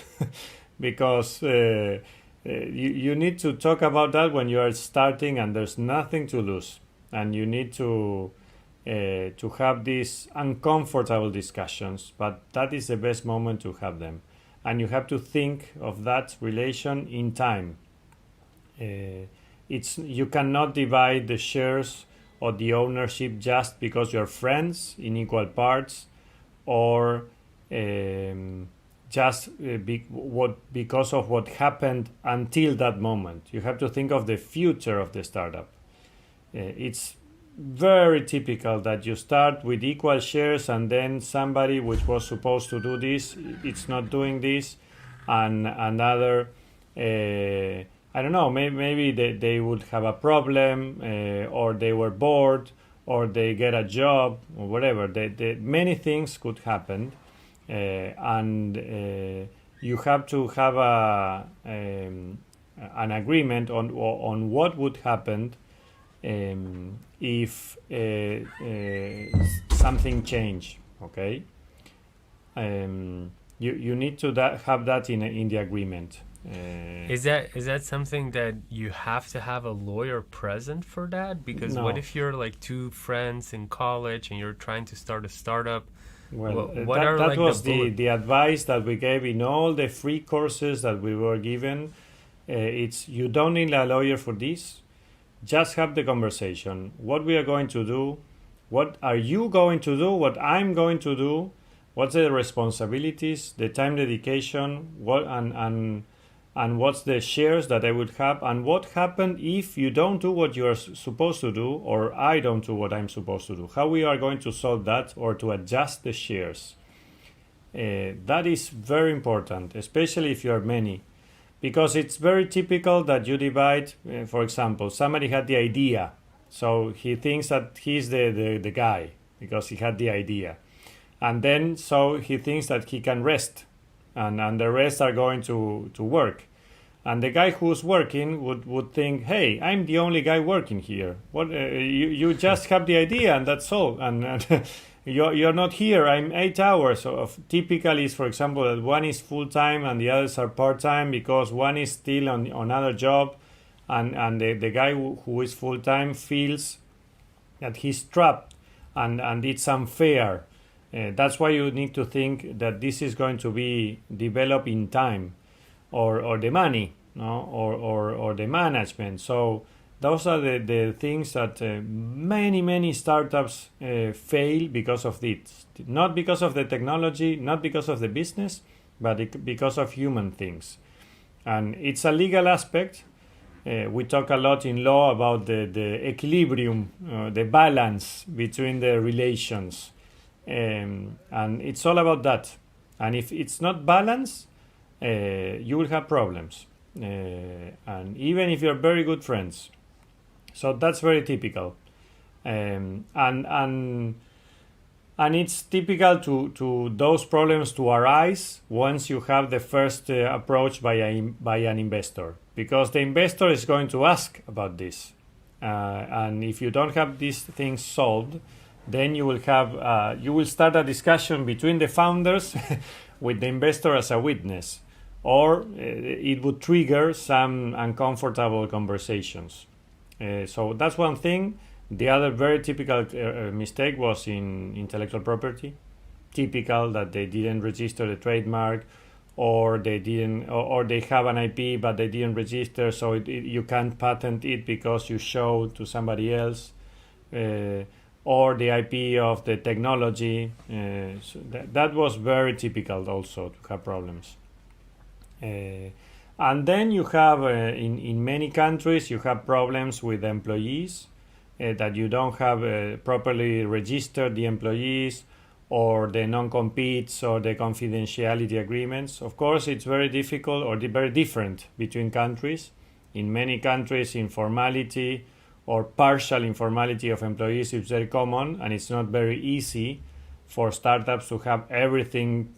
Because you need to talk about that when you are starting and there's nothing to lose. And you need to have these uncomfortable discussions. But that is the best moment to have them. And you have to think of that relation in time. You cannot divide the shares or the ownership just because you're friends in equal parts, or just because of what happened until that moment. You have to think of the future of the startup. It's very typical that you start with equal shares and then somebody which was supposed to do this, it's not doing this, and another I don't know, maybe they would have a problem, or they were bored, or they get a job, or whatever. Many things could happen, and you have to have an agreement on what would happen if something changed. Okay, you need to have that in the agreement. Is that something that you have to have a lawyer present for that? Because no. What if you're like two friends in college and you're trying to start a startup? Well, what are that like was the advice that we gave in all the free courses that we were given. It's you don't need a lawyer for this. Just have the conversation. What we are going to do? What are you going to do? What I'm going to do? What's the responsibilities? The time dedication? What and what's the shares that I would have, and what happened if you don't do what you are supposed to do, or I don't do what I'm supposed to do? How we are going to solve that, or to adjust the shares? That is very important, especially if you are many, because it's very typical that you divide. For example, somebody had the idea, so he thinks that he's the guy because he had the idea, and then so he thinks that he can rest. And the rest are going to work. And the guy who's working would think, hey, I'm the only guy working here. What you just have the idea and that's all. And you're not here. I'm 8 hours. So typically, for example, that one is full-time and the others are part-time because one is still on another job. And the guy who is full-time feels that he's trapped and it's unfair. That's why you need to think that this is going to be developed in time, or the money, no, or the management. So those are the things that many startups fail because of this. Not because of the technology, not because of the business, but because of human things. And it's a legal aspect. We talk a lot in law about the equilibrium, the balance between the relations. And it's all about that. And if it's not balanced, you will have problems. And even if you're very good friends. So that's very typical. And it's typical to those problems to arise once you have the first approach by an investor. Because the investor is going to ask about this. And if you don't have these things solved, then you will start a discussion between the founders with the investor as a witness, or it would trigger some uncomfortable conversations. So that's one thing. The other very typical mistake was in intellectual property. Typical that they didn't register the trademark, or they have an IP but they didn't register, so you can't patent it because you show to somebody else. Or the IP of the technology. So that was very typical also to have problems. And then you have, in many countries, you have problems with employees, that you don't have properly registered the employees, or the non-competes, or the confidentiality agreements. Of course, it's very difficult or very different between countries. In many countries, informality or partial informality of employees is very common, and it's not very easy for startups to have everything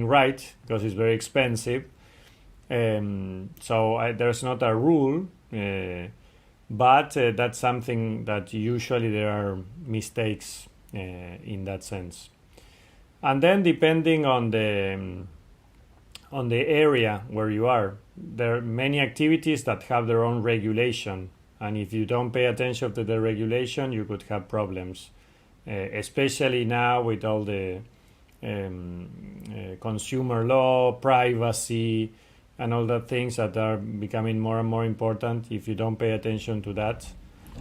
right, because it's very expensive. So there's not a rule, but that's something that usually there are mistakes in that sense. And then depending on the area where you are, there are many activities that have their own regulation, and if you don't pay attention to the regulation, you could have problems, especially now with all the consumer law, privacy, and all the things that are becoming more and more important. If you don't pay attention to that,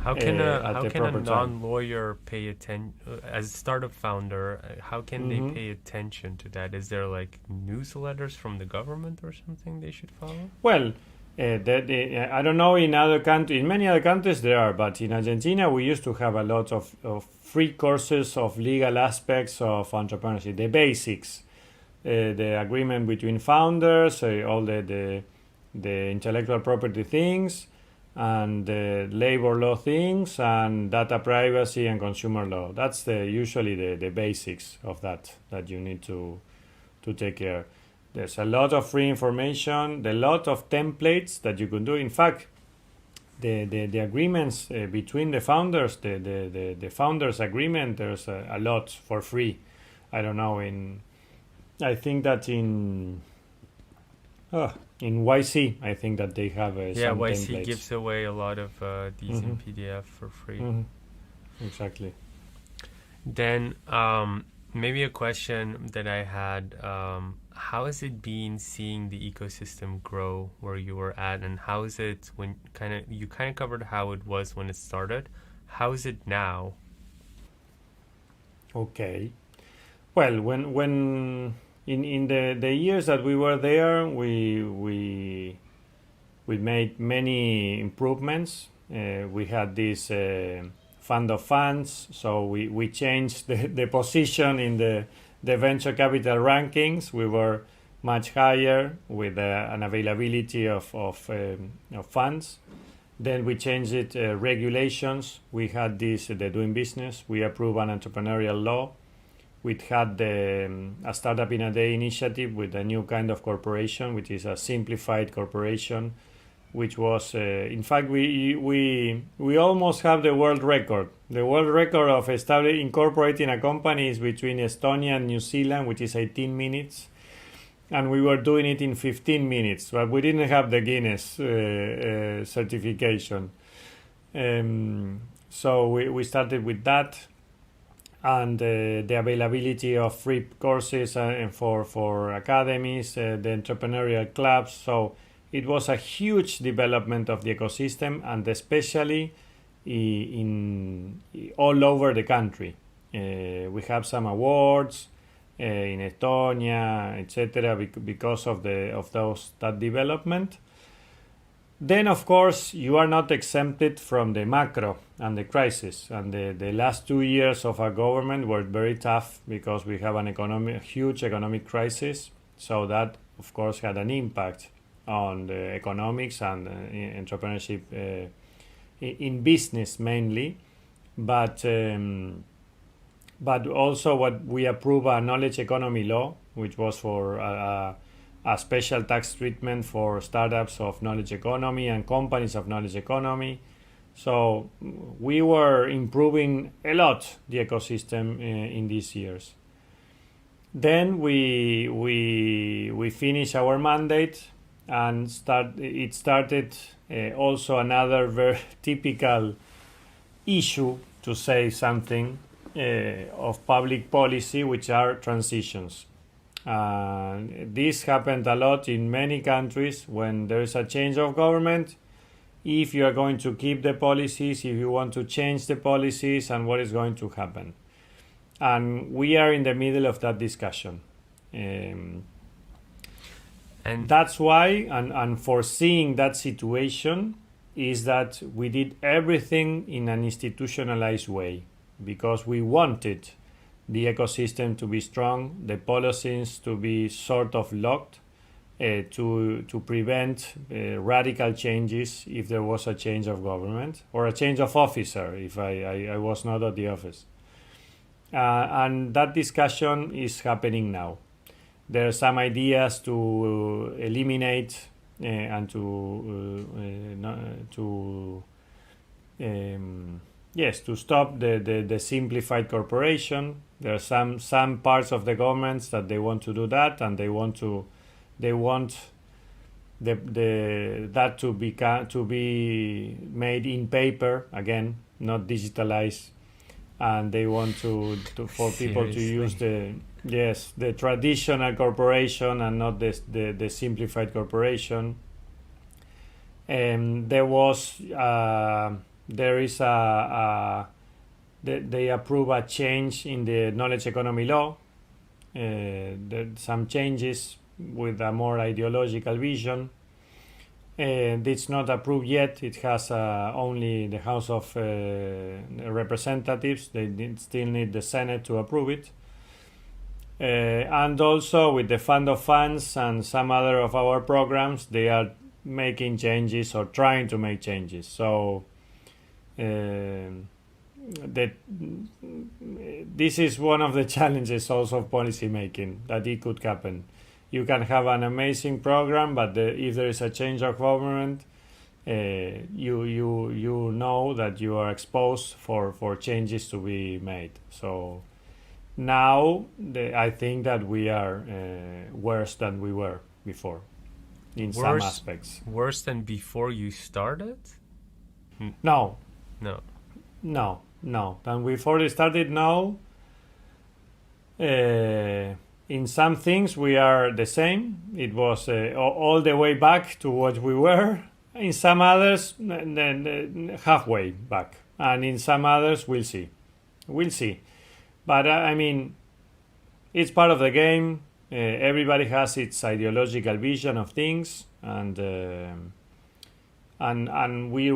how can a time. non-lawyer pay attention as a startup founder? How can they pay attention to that? Is there like newsletters from the government or something they should follow? Well, I don't know in other countries. In many other countries there are, but in Argentina we used to have a lot of free courses of legal aspects of entrepreneurship, the basics. The agreement between founders, all the intellectual property things, and the labor law things, and data privacy and consumer law. That's usually the basics of that you need to take care. There's a lot of free information, a lot of templates that you can do. In fact, the agreements between the founders, the founders agreement, there's a lot for free. I don't know, I think that in YC, I think that they have some YC templates. gives away a lot of these in PDF for free. Exactly. Then maybe a question that I had, how has it been seeing the ecosystem grow where you were at, and how is it when you covered how it was when it started? How is it now? Okay. Well, when in the years that we were there, we made many improvements. We had this fund of funds, so we changed the position in the venture capital rankings. We were much higher with an availability of funds. Then we changed it, regulations. We had the doing business. We approved an entrepreneurial law. We had a Startup in a Day initiative with a new kind of corporation, which is a simplified corporation, which was, in fact, we almost have the world record. The world record of incorporating a company is between Estonia and New Zealand, which is 18 minutes. And we were doing it in 15 minutes, but we didn't have the Guinness certification. So we started with that. And the availability of free courses for academies, the entrepreneurial clubs. So it was a huge development of the ecosystem, and especially in all over the country. We have some awards in Estonia, etc., because of that development. Then, of course, you are not exempted from the macro and the crisis. And the last 2 years of our government were very tough because we have a huge economic crisis. So that, of course, had an impact on the economics and entrepreneurship in business mainly. But also what we approved a knowledge economy law, which was for a special tax treatment for startups of knowledge economy and companies of knowledge economy. So we were improving a lot the ecosystem in these years. Then we finished our mandate, and it started also another very typical issue, to say something, of public policy, which are transitions. This happened a lot in many countries when there is a change of government. If you are going to keep the policies, if you want to change the policies, and what is going to happen. And we are in the middle of that discussion. And that's why, and foreseeing that situation, is that we did everything in an institutionalized way, because we wanted the ecosystem to be strong, the policies to be sort of locked, to prevent radical changes if there was a change of government or a change of officer if I was not at the office. and that discussion is happening now. There are some ideas to eliminate and to stop the simplified corporation. There are some parts of the governments that they want to do that, and they want that to be made in paper again, not digitalized, and they want for people to use the traditional corporation and not the simplified corporation. They approve a change in the knowledge economy law. Some changes with a more ideological vision. It's not approved yet. It has only the House of Representatives. They still need the Senate to approve it. And also with the Fund of Funds and some other of our programs, they are making changes or trying to make changes. So this is one of the challenges also of policy making, that it could happen. You can have an amazing program, but if there is a change of government, you know that you are exposed for changes to be made. So now I think that we are worse than we were before in some aspects. Worse than before you started? No. Than before they started, no. In some things we are the same. It was all the way back to what we were. In some others, halfway back. And in some others, we'll see. But I mean, it's part of the game. Everybody has its ideological vision of things, and we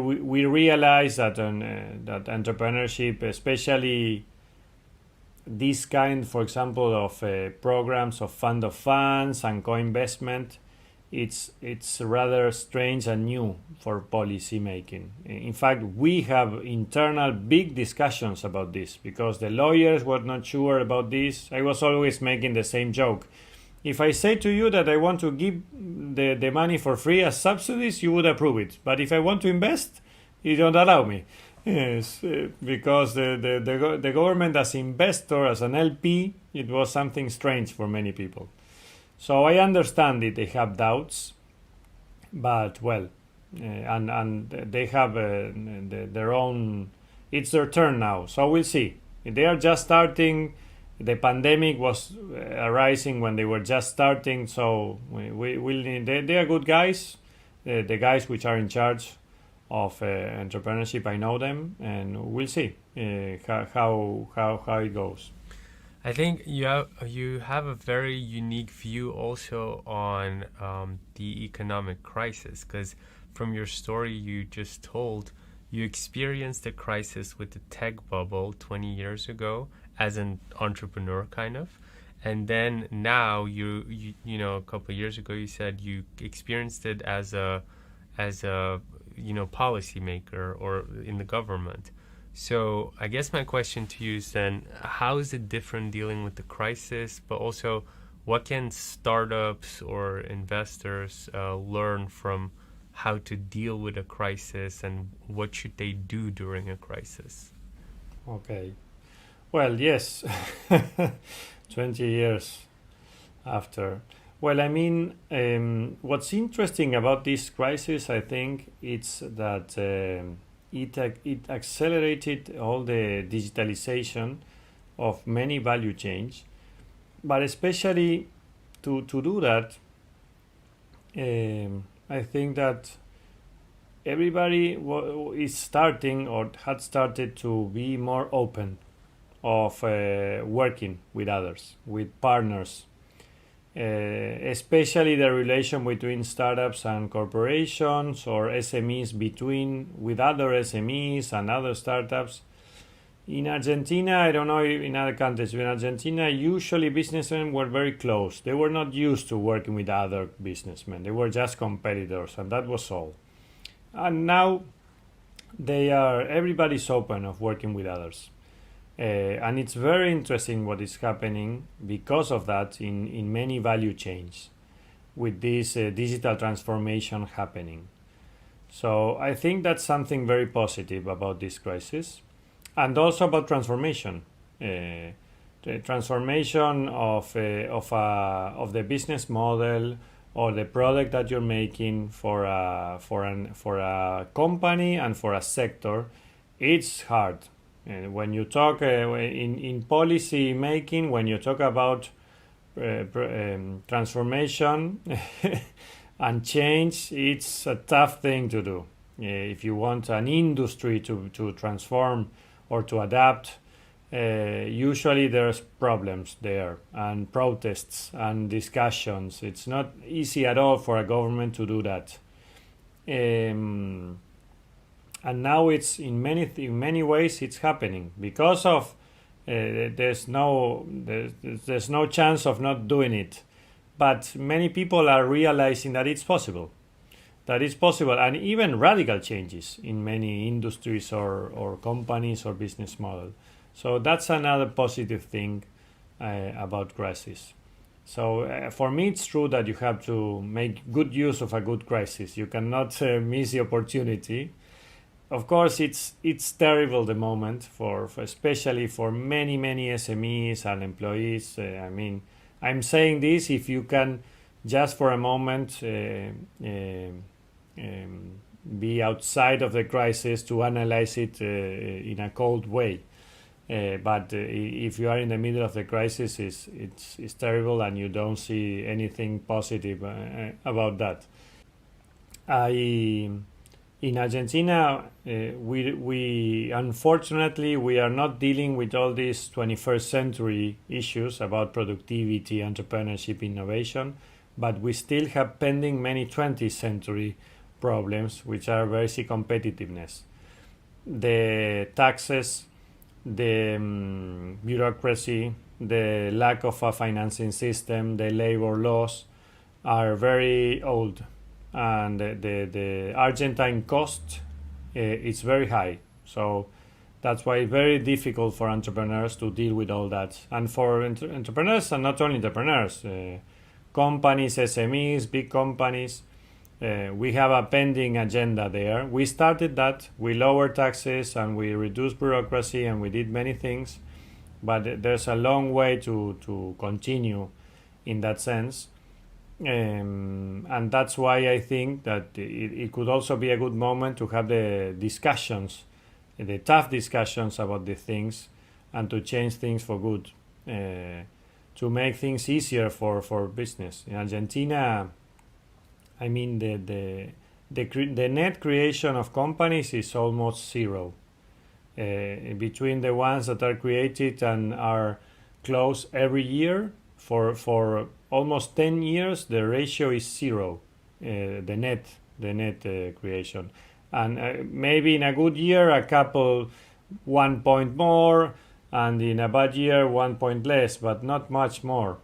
realize that that entrepreneurship, especially this kind, for example, of programs of fund of funds and co-investment, it's rather strange and new for policy making. In fact, we have internal big discussions about this because the lawyers were not sure about this. I was always making the same joke. If I say to you that I want to give the money for free as subsidies, you would approve it. But if I want to invest, you don't allow me. Yes, because the government as investor, as an LP, it was something strange for many people. So I understand it. They have doubts, but well, and they have their own. It's their turn now. So we'll see. They are just starting. The pandemic was arising when they were just starting. So they are good guys. The guys which are in charge of entrepreneurship, I know them, and we'll see how it goes. I think you have a very unique view also on the economic crisis, because from your story you just told, you experienced a crisis with the tech bubble 20 years ago as an entrepreneur, kind of, and then now you know, a couple of years ago you said you experienced it as a policymaker or in the government. So I guess my question to you is then, how is it different dealing with the crisis, but also what can startups or investors learn from how to deal with a crisis, and what should they do during a crisis? Okay. Well, yes, 20 years after. Well, I mean, what's interesting about this crisis, I think, it's that it accelerated all the digitalization of many value chains, but especially to do that, I think that everybody is starting or had started to be more open of working with others, with partners, especially the relation between startups and corporations, or SMEs with other SMEs and other startups. In Argentina, I don't know in other countries, in Argentina, usually businessmen were very close. They were not used to working with other businessmen. They were just competitors, and that was all. And now everybody's open of working with others. And it's very interesting what is happening because of that in many value chains with this digital transformation happening. So I think that's something very positive about this crisis, and also about transformation. The transformation of the business model or the product that you're making for a company and for a sector, it's hard. When you talk in policy making, when you talk about transformation and change, it's a tough thing to do. If you want an industry to transform or to adapt, usually there's problems there and protests and discussions. It's not easy at all for a government to do that. And now it's in many ways it's happening because of there's no chance of not doing it. But many people are realizing that it's possible. And even radical changes in many industries or companies or business model. So that's another positive thing about crisis. So for me, it's true that you have to make good use of a good crisis. You cannot miss the opportunity. Of course, it's terrible the moment for especially for many SMEs and employees. I'm saying this if you can just for a moment be outside of the crisis to analyze it in a cold way. But if you are in the middle of the crisis, it's terrible, and you don't see anything positive about that. In Argentina, we unfortunately we are not dealing with all these 21st century issues about productivity, entrepreneurship, innovation, but we still have pending many 20th century problems, which are basic competitiveness, the taxes, the bureaucracy, the lack of a financing system, the labor laws are very old. And the Argentine cost is very high, so that's why it's very difficult for entrepreneurs to deal with all that. And for entrepreneurs, and not only entrepreneurs, companies, SMEs, big companies, we have a pending agenda there. We started that. We lowered taxes and we reduced bureaucracy and we did many things, but there's a long way to continue in that sense. And that's why I think that it could also be a good moment to have the discussions, the tough discussions about the things, and to change things for good, to make things easier for business. In Argentina, I mean, the net creation of companies is almost zero. Between the ones that are created and are closed every year, for almost 10 years, the ratio is zero, the net creation. And maybe in a good year, a couple 1 point more, and in a bad year, 1 point less, but not much more.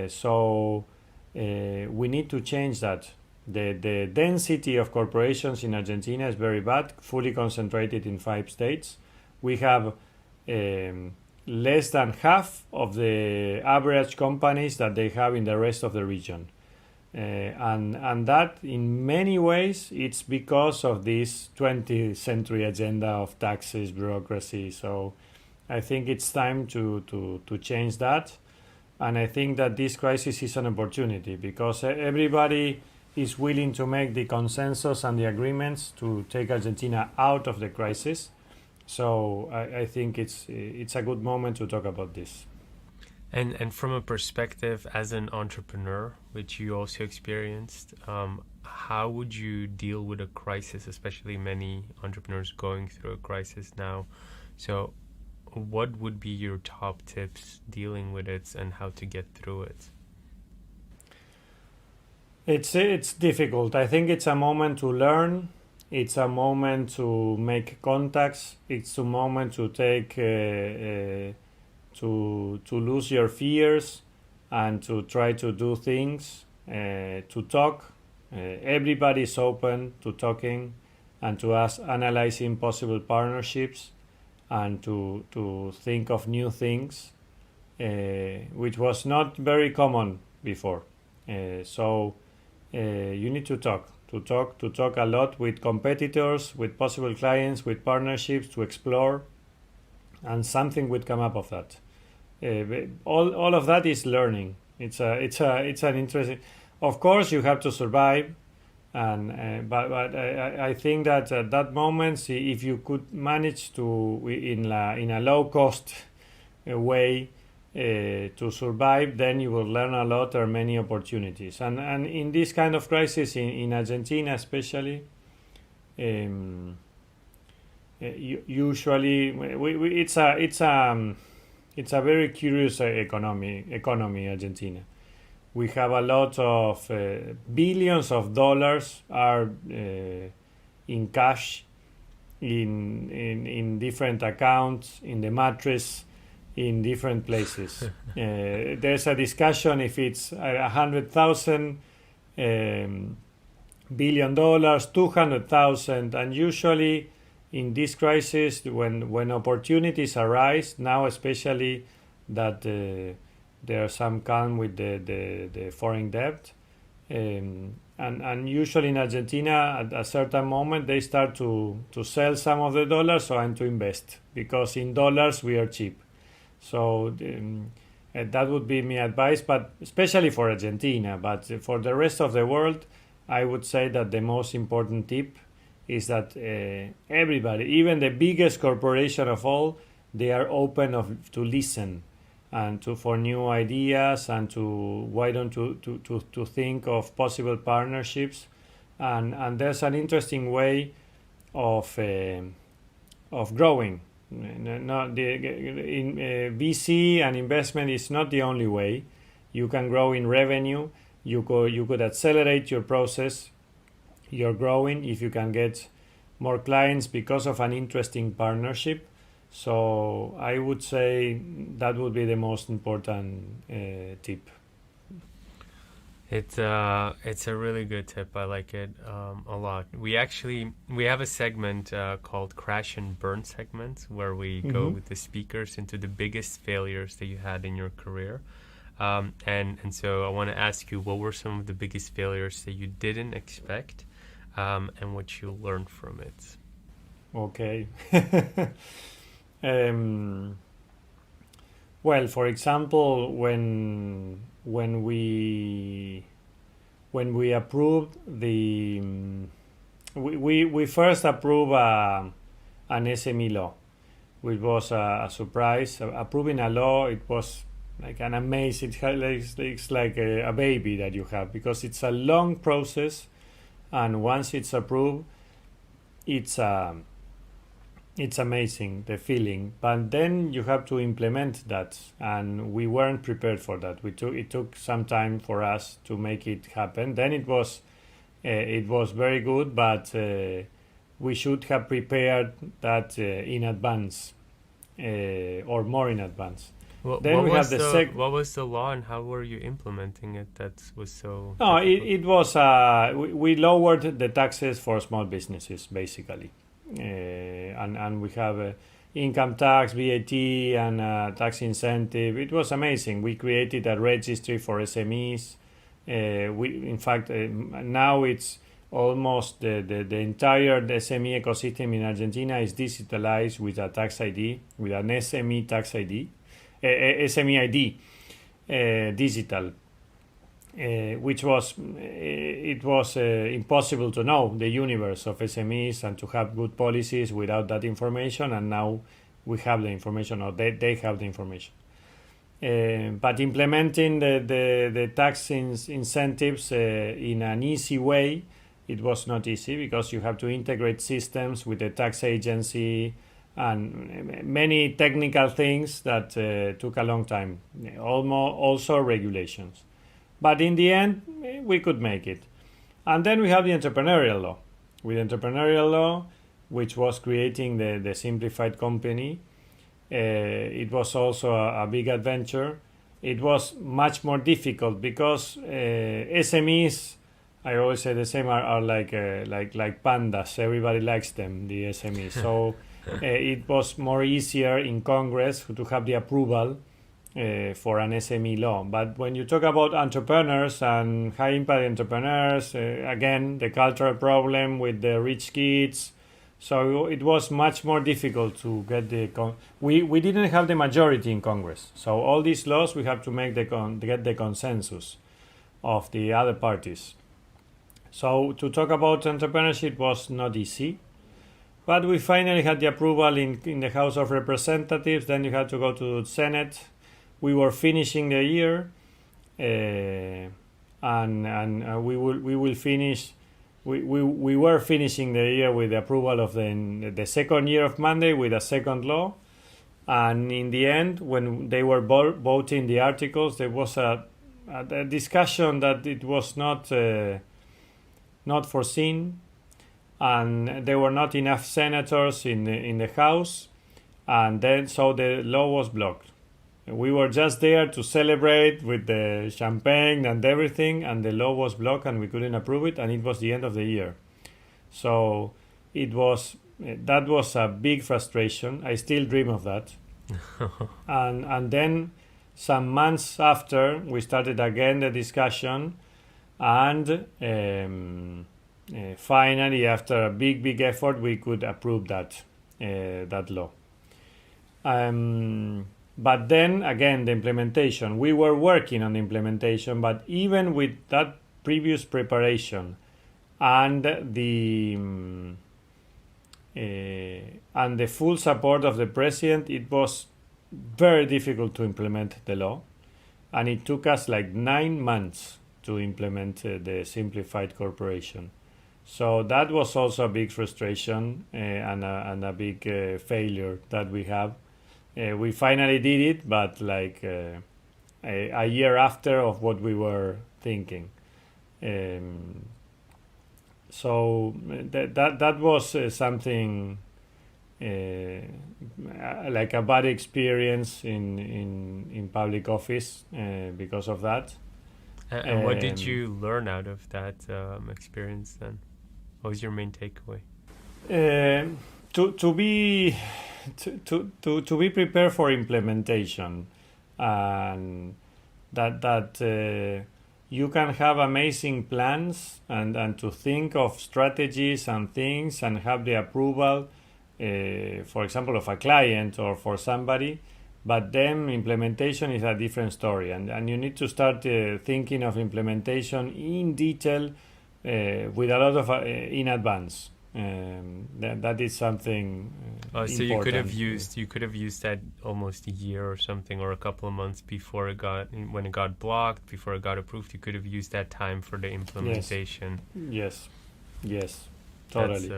So we need to change that. The density of corporations in Argentina is very bad, fully concentrated in 5 states. We have less than half of the average companies that they have in the rest of the region. And that in many ways it's because of this 20th century agenda of taxes, bureaucracy. So I think it's time to change that. And I think that this crisis is an opportunity because everybody is willing to make the consensus and the agreements to take Argentina out of the crisis. So I think it's a good moment to talk about this. And from a perspective as an entrepreneur, which you also experienced, how would you deal with a crisis, especially many entrepreneurs going through a crisis now? So what would be your top tips dealing with it and how to get through it? It's difficult. I think it's a moment to learn. It's a moment to make contacts. It's a moment to take to lose your fears and to try to do things, to talk. Everybody's open to talking and to us analyzing possible partnerships. and to think of new things, which was not very common before. So you need to talk a lot with competitors, with possible clients, with partnerships, to explore, and something would come up of that. All of that is learning. It's an interesting. Of course, you have to survive, and but I think that at that moment, if you could manage to in a low cost way to survive, then you will learn a lot or many opportunities. And in this kind of crisis in Argentina, especially, usually it's a very curious economy, Argentina. We have a lot of billions of dollars are in cash in different accounts in the mattress in different places. There's a discussion if it's $100,000 billion, 200,000, and usually in this crisis, when opportunities arise, now especially that there's some calm with the foreign debt, and usually in Argentina at a certain moment they start to sell some of the dollars and to invest, because in dollars we are cheap. So that would be my advice, but especially for Argentina. But for the rest of the world, I would say that the most important tip is that everybody, even the biggest corporation of all, they are open to listen and for new ideas, and to think of possible partnerships, and there's an interesting way of growing. VC and investment is not the only way. You can grow in revenue. You could accelerate your process. You're growing if you can get more clients because of an interesting partnership. So I would say that would be the most important tip. It's a really good tip. I like it a lot. We have a segment called Crash and Burn segment, where we go with the speakers into the biggest failures that you had in your career. And so I want to ask you, what were some of the biggest failures that you didn't expect, and what you learned from it? Okay. Well, for example, when we approved we first approved an SME law, which was a surprise. Approving a law, it was like an amazing. It's like a baby that you have, because it's a long process, and once it's approved, it's amazing, the feeling, but then you have to implement that, and we weren't prepared for that. It took some time for us to make it happen. Then it was very good, but we should have prepared that in advance, or more in advance. Then we have what was the law, and how were you implementing it? That was so. No, it was we lowered the taxes for small businesses, basically. And we have income tax, VAT, and tax incentive. It was amazing. We created a registry for SMEs. In fact, now it's almost the entire SME ecosystem in Argentina is digitalized with a tax ID, with an SME tax ID, SME ID, digital. Which was impossible to know the universe of SMEs and to have good policies without that information, and now we have the information, or they have the information. But implementing the tax incentives in an easy way, it was not easy, because you have to integrate systems with the tax agency and many technical things that took a long time. Also regulations. But in the end, we could make it. And then we have the entrepreneurial law. With entrepreneurial law, which was creating the simplified company, it was also a big adventure. It was much more difficult because SMEs, I always say the same, are like pandas. Everybody likes them, the SMEs. So it was more easier in Congress to have the approval for an SME law. But when you talk about entrepreneurs and high impact entrepreneurs, again, the cultural problem with the rich kids. So it was much more difficult to get we didn't have the majority in Congress. So all these laws we have to make get the consensus of the other parties. So to talk about entrepreneurship was not easy. But we finally had the approval in the House of Representatives. Then you had to go to the Senate. We were finishing the year, and we will finish. We were finishing the year with the approval of the second year of mandate with a second law, and in the end, when they were voting the articles, there was a discussion that it was not foreseen, and there were not enough senators in the House, and then so the law was blocked. We were just there to celebrate with the champagne and everything, and the law was blocked and we couldn't approve it, and it was the end of the year. So that was a big frustration. I still dream of that. and then some months after, we started again the discussion, and finally, after a big effort, we could approve that law. But then again, the implementation. We were working on the implementation, but even with that previous preparation and the full support of the president, it was very difficult to implement the law, and it took us like 9 months to implement the simplified corporation. So that was also a big frustration and a big failure that we have. We finally did it, but like a year after of what we were thinking. So that was something like a bad experience in public office because of that. And what did you learn out of that experience then? What was your main takeaway? To be prepared for implementation, and that you can have amazing plans and to think of strategies and things and have the approval, for example, of a client or for somebody, but then implementation is a different story, and you need to start thinking of implementation in detail with a lot of in advance. That is something so important. you could have used that almost a year or something, or a couple of months before when it got blocked, before it got approved. You could have used that time for the implementation. Yes, totally.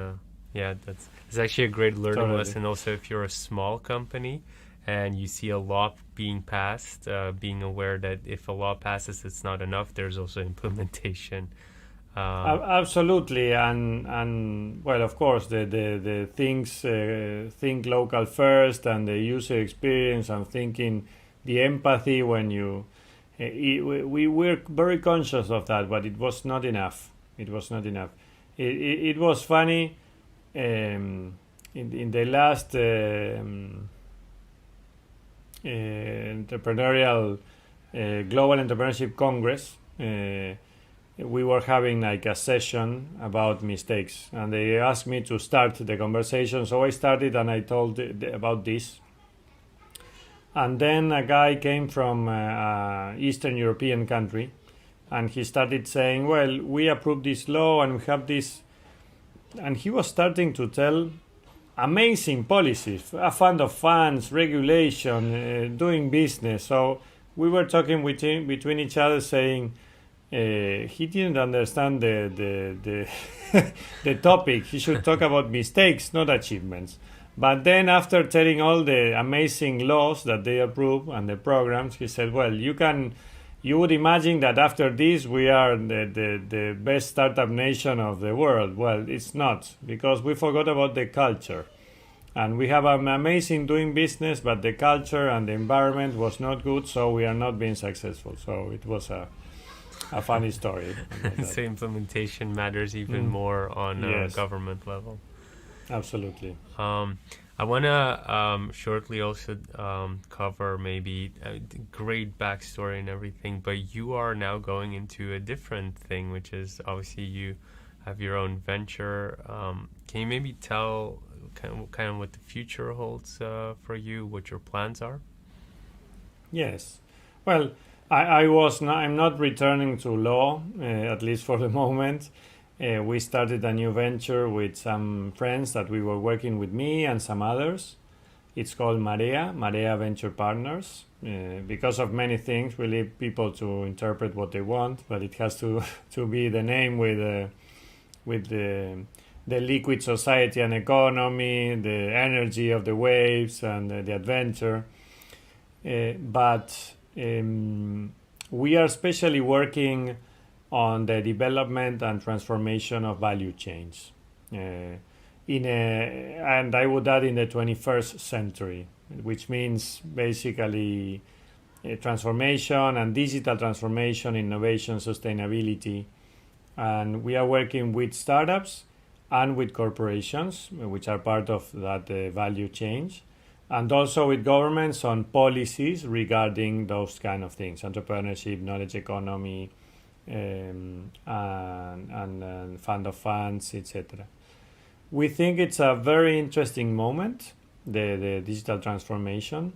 That's actually a great learning lesson. Also, if you're a small company and you see a law being passed, being aware that if a law passes, it's not enough. There's also implementation. Absolutely, and well, of course, the things think local first, and the user experience, and thinking the empathy when you we were very conscious of that, but it was not enough. It was funny in the last entrepreneurial Global Entrepreneurship Congress. We were having like a session about mistakes, and they asked me to start the conversation. So I started and I told about this. And then a guy came from Eastern European country, and he started saying, well, we approved this law and we have this. And he was starting to tell amazing policies, a fund of funds, regulation, doing business. So we were talking between each other saying, he didn't understand the the topic. He should talk about mistakes, not achievements. But then after telling all the amazing laws that they approve and the programs, he said, well, you would imagine that after this we are the best startup nation of the world. Well, it's not, because we forgot about the culture. And we have an amazing doing business, but the culture and the environment was not good, so we are not being successful. So it was a funny story. So implementation matters even more on a government level. Absolutely. I want to shortly also cover maybe a great backstory and everything, but you are now going into a different thing, which is obviously you have your own venture. Can you maybe tell kind of what the future holds for you, what your plans are? Yes. Well, I'm not returning to law, at least for the moment. We started a new venture with some friends that we were working with me and some others. It's called Marea Venture Partners. Because of many things, we leave people to interpret what they want, but it has to to be the name with the liquid society and economy, the energy of the waves, and the adventure. But we are especially working on the development and transformation of value chains and I would add in the 21st century, which means basically transformation and digital transformation, innovation, sustainability. And we are working with startups and with corporations, which are part of that value chain, and also with governments on policies regarding those kind of things: entrepreneurship, knowledge economy, and fund of funds, etc. We think it's a very interesting moment, the digital transformation,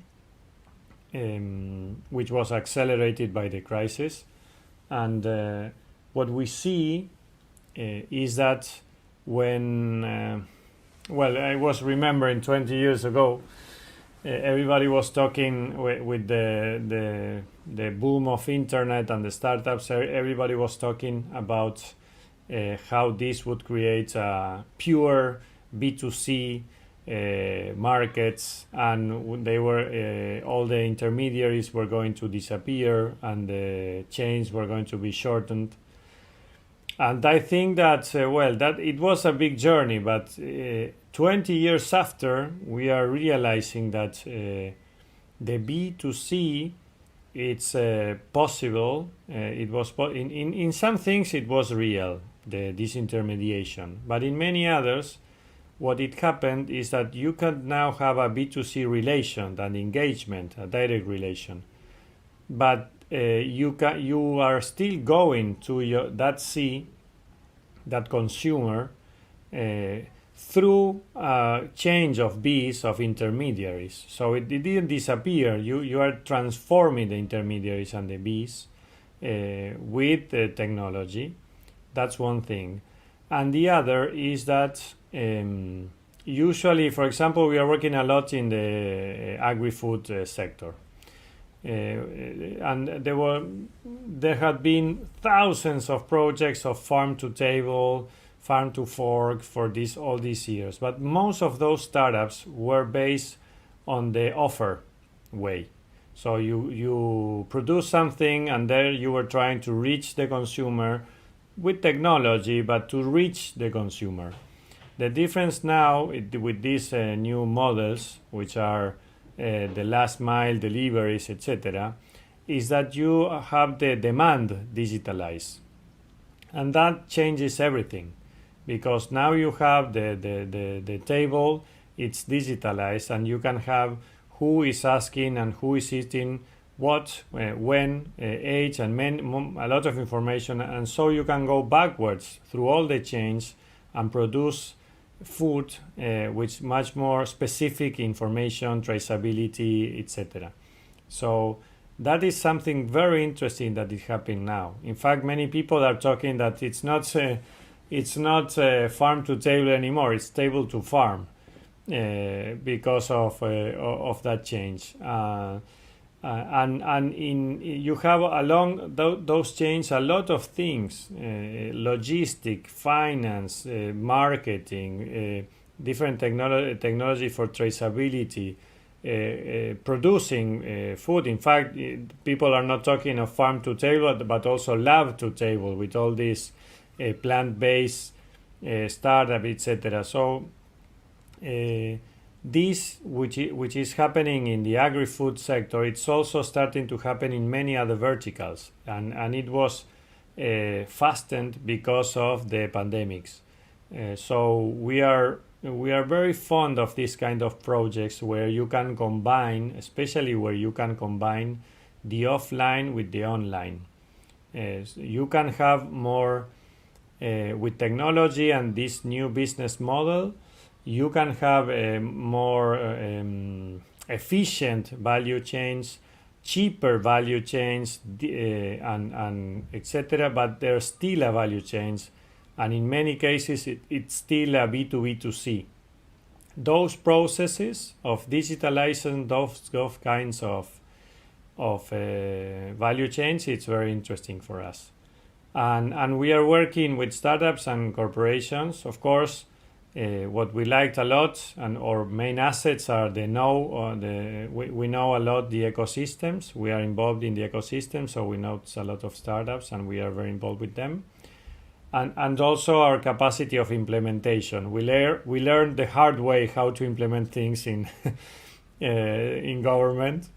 which was accelerated by the crisis. And what we see is that when, I was remembering 20 years ago, everybody was talking with the boom of internet and the startups. Everybody was talking about how this would create pure B2C markets, and they were all the intermediaries were going to disappear and the chains were going to be shortened. And I think that that it was a big journey, but 20 years after, we are realizing that the B2C, it's possible. It was in some things it was real, the disintermediation, but in many others, what it happened is that you can now have a B2C relation, an engagement, a direct relation, but you are still going to that consumer through change of Bs, of intermediaries. So it didn't disappear. You are transforming the intermediaries and the Bs with the technology. That's one thing. And the other is that usually, for example, we are working a lot in the agri-food sector. And there had been thousands of projects of farm to table, farm to fork for all these years, but most of those startups were based on the offer way. So you produce something, and there you were trying to reach the consumer with technology, but to reach the consumer. The difference now with these new models, which are the last mile deliveries, etc., is that you have the demand digitalized, and that changes everything, because now you have the table, it's digitalized, and you can have who is asking and who is eating what, when, age, and a lot of information, and so you can go backwards through all the chains and produce food with much more specific information, traceability, etc. So that is something very interesting that is happening now. In fact, many people are talking that it's not farm to table anymore; it's table to farm because of that change. You have along those chains a lot of things: logistic, finance, marketing, different technology for traceability, producing food. In fact, people are not talking of farm to table, but also lab to table with all these plant-based startup, etc. So this, which is happening in the agri-food sector, it's also starting to happen in many other verticals, and it was fastened because of the pandemics. So we are we are very fond of this kind of projects where you can combine, especially where you can combine the offline with the online. You can have more with technology and this new business model. You can have more efficient value chains, cheaper value chains, and etc. But there's still a value chains, and in many cases it's still a B2B2C. Those processes of digitalizing those kinds of value chains, it's very interesting for us, and we are working with startups and corporations, of course. What we liked a lot, and our main assets are we know a lot the ecosystems. We are involved in the ecosystem, so we know a lot of startups, and we are very involved with them. And also our capacity of implementation. We learned the hard way how to implement things in government.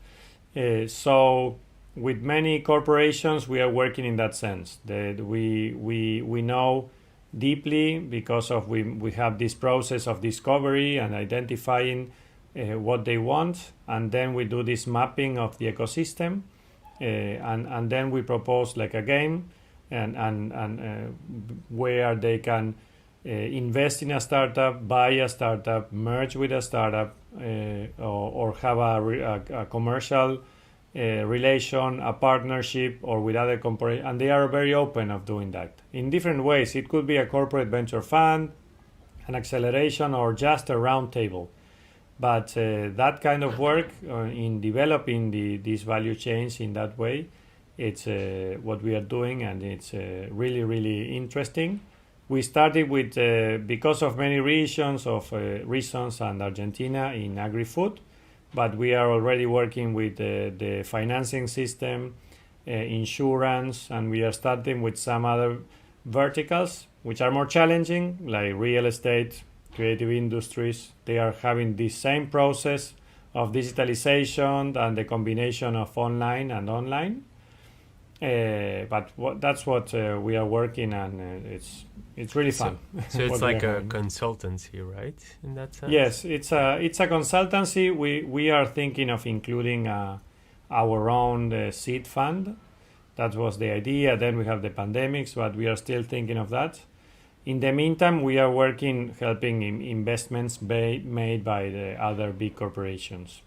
So with many corporations, we are working in that sense. That we know deeply, because of we have this process of discovery and identifying what they want, and then we do this mapping of the ecosystem, and then we propose like a game, and where they can invest in a startup, buy a startup, merge with a startup, or have a commercial relation, a partnership, or with other corporations, and they are very open of doing that in different ways. It could be a corporate venture fund, an acceleration, or just a round table. But that kind of work in developing these value chains in that way, it's what we are doing, and it's really, really interesting. We started with, because of many reasons and Argentina in agri-food, but we are already working with the financing system, insurance, and we are starting with some other verticals which are more challenging, like real estate, creative industries. They are having the same process of digitalization and the combination of online and online. But that's what we are working on. It's really fun. So it's like a consultancy, right? In that sense. Yes, it's a consultancy. We are thinking of including our own seed fund. That was the idea. Then we have the pandemics, but we are still thinking of that. In the meantime, we are working, helping investments made by the other big corporations.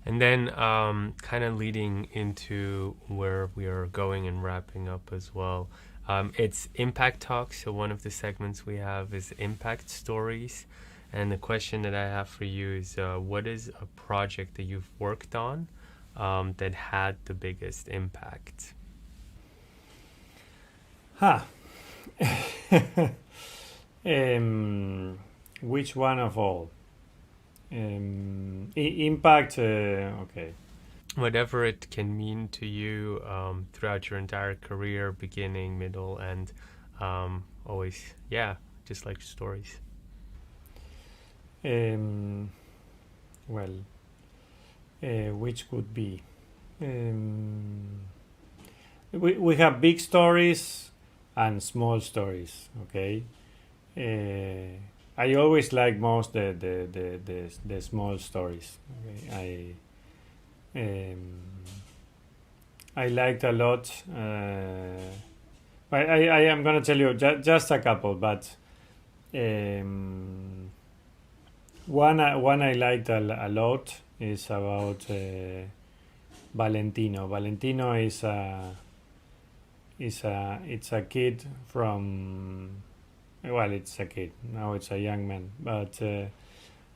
And then kind of leading into where we are going and wrapping up as well. It's Impact Talks. So one of the segments we have is Impact Stories. And the question that I have for you is, what is a project that you've worked on that had the biggest impact? Which one of all? Impact, okay. Whatever it can mean to you throughout your entire career, beginning, middle, and always, just like stories. Which could be? We have big stories and small stories, okay? I always like most the small stories. Okay? I liked a lot. I am going to tell you just a couple, but one I liked a lot is about Valentino. Valentino is a kid from. Well, it's a kid. Now it's a young man. But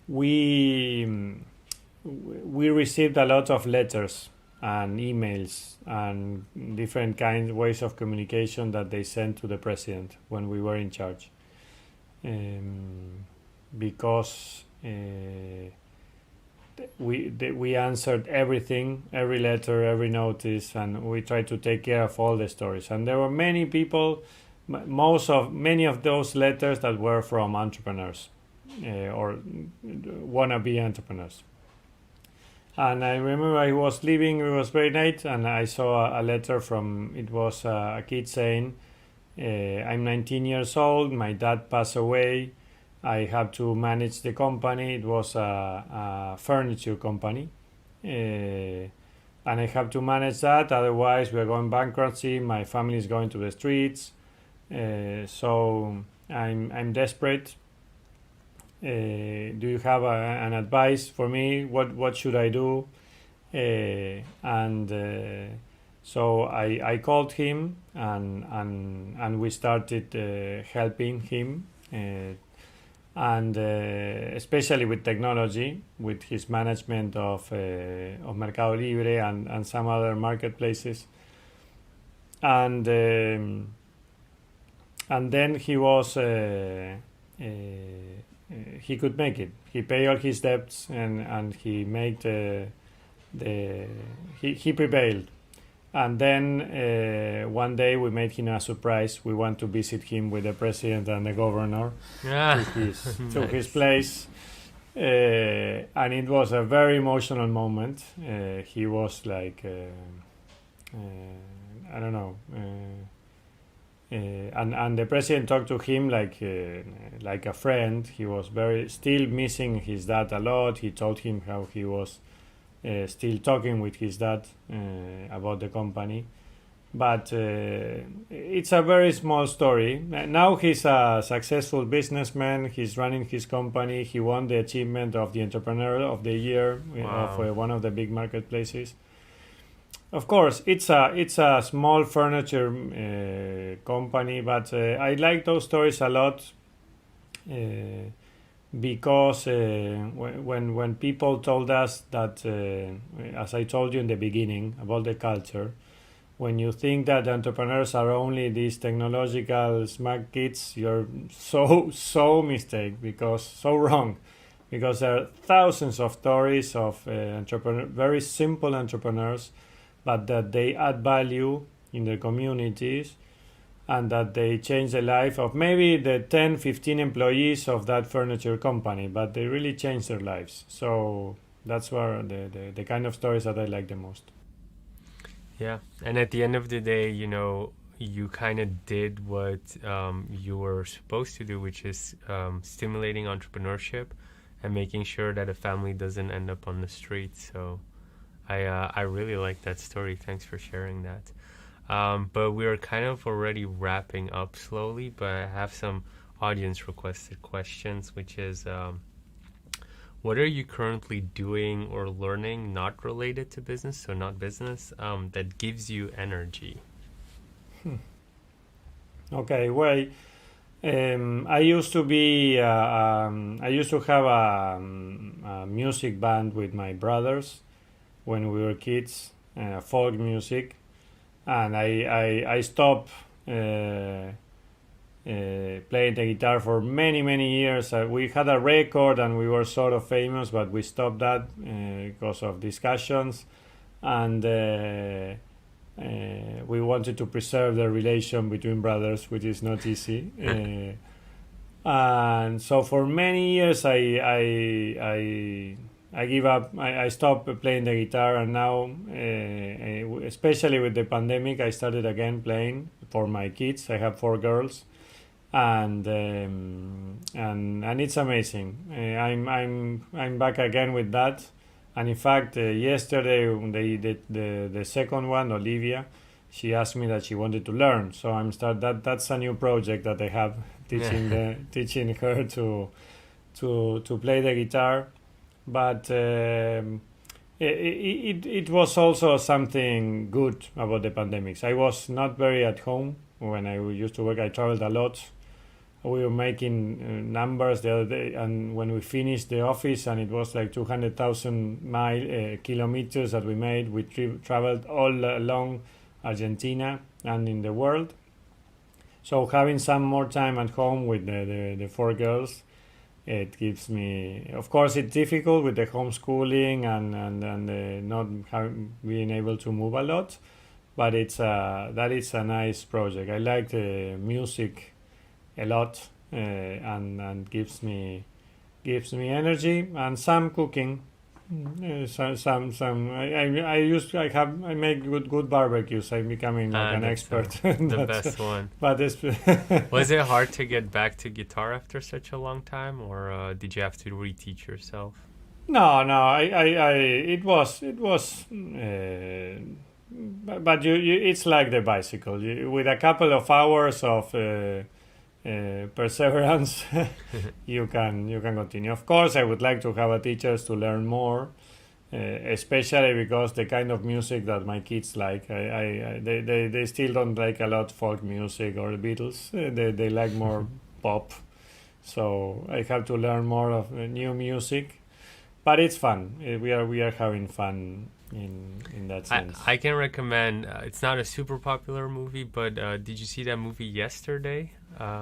we received a lot of letters and emails and different ways of communication that they sent to the president when we were in charge. Because we answered everything, every letter, every notice, and we tried to take care of all the stories. And there were many people. Many of those letters that were from entrepreneurs or wannabe entrepreneurs. And I remember I was leaving, it was very late, and I saw a letter it was a kid saying, I'm 19 years old, my dad passed away, I have to manage the company. It was a furniture company, and I have to manage that. Otherwise, we are going bankruptcy. My family is going to the streets. So I'm desperate. Do you have an advice for me? What should I do? So I called him and we started helping him, and especially with technology, with his management of Mercado Libre and some other marketplaces, and then he was he could make it. He paid all his debts and he made he prevailed. And then one day we made him a surprise. We want to visit him with the president and the governor to his place. And it was a very emotional moment. He was like, I don't know. And the president talked to him like a friend. He was still missing his dad a lot. He told him how he was still talking with his dad about the company, but it's a very small story. Now he's a successful businessman. He's running his company. He won the achievement of the Entrepreneur of the Year of one of the big marketplaces. Of course, it's a small furniture company, but I like those stories a lot. Because when people told us that, as I told you in the beginning about the culture, when you think that entrepreneurs are only these technological smart kids, you're so mistake, because so wrong, because there are thousands of stories of very simple entrepreneurs, but that they add value in their communities, and that they change the life of maybe the 10, 15 employees of that furniture company, but they really change their lives. So that's where the kind of stories that I like the most. Yeah, and at the end of the day, you kind of did what you were supposed to do, which is stimulating entrepreneurship and making sure that a family doesn't end up on the street. So I really like that story. Thanks for sharing that. But we're kind of already wrapping up slowly, but I have some audience requested questions, which is, what are you currently doing or learning not related to business, so not business, that gives you energy? Okay, well, I used to have a music band with my brothers when we were kids, folk music. And I stopped playing the guitar for many years. We had a record and we were sort of famous, but we stopped that because of discussions, and we wanted to preserve the relation between brothers, which is not easy. And so for many years I give up. I stopped playing the guitar, and now, especially with the pandemic, I started again playing for my kids. I have 4 girls, and it's amazing. I'm back again with that, and in fact, yesterday the second one, Olivia, she asked me that she wanted to learn. So that's a new project that I have, teaching her to play the guitar. But it was also something good about the pandemics. I was not very at home when I used to work. I traveled a lot. We were making numbers the other day, and when we finished the office, and it was like 200,000 kilometers that we made. We traveled all along Argentina and in the world. So having some more time at home with the 4 girls, it gives me, of course, it's difficult with the homeschooling and not being able to move a lot, but that is a nice project. I like the music a lot, and gives me energy, and some cooking. I make good barbecues. I'm becoming like an That's expert. the best one. But it's Was it hard to get back to guitar after such a long time, or did you have to reteach yourself? no. It was. But it's like the bicycle. With a couple of hours of perseverance, you can continue. Of course, I would like to have a teachers to learn more, especially because the kind of music that my kids like, they still don't like a lot folk music or the Beatles. They like more pop. So I have to learn more of new music, but it's fun. We are having fun in that sense. I can recommend. It's not a super popular movie, but did you see that movie Yesterday?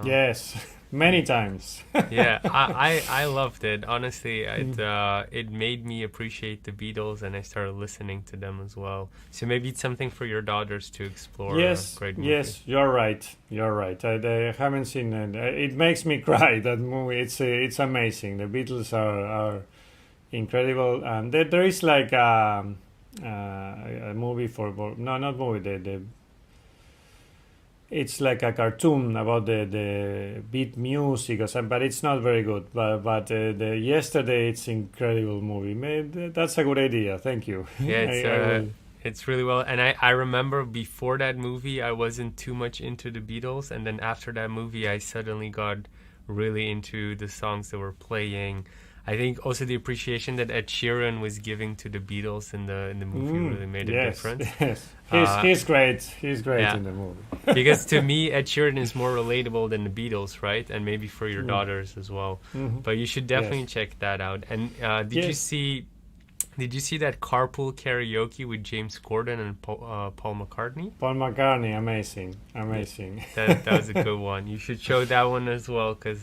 Yes, many times. Yeah, I loved it. Honestly, it made me appreciate the Beatles, and I started listening to them as well. So maybe it's something for your daughters to explore. Yes, great movie. yes, you're right. I haven't seen it. It makes me cry. That movie. It's amazing. The Beatles are incredible, and there is like a movie not movie. It's like a cartoon about the beat music or something, but it's not very good. But the Yesterday, it's incredible movie. That's a good idea. Thank you. Yeah, it's really well. And I remember before that movie, I wasn't too much into the Beatles, and then after that movie, I suddenly got really into the songs that were playing. I think also the appreciation that Ed Sheeran was giving to the Beatles in the movie really made a difference. Yes, he's great. He's great in the movie. Because to me, Ed Sheeran is more relatable than the Beatles, right? And maybe for your daughters as well. Mm-hmm. But you should definitely check that out. And did you see that Carpool Karaoke with James Corden and Paul McCartney? Paul McCartney, amazing. That was a good one. You should show that one as well, because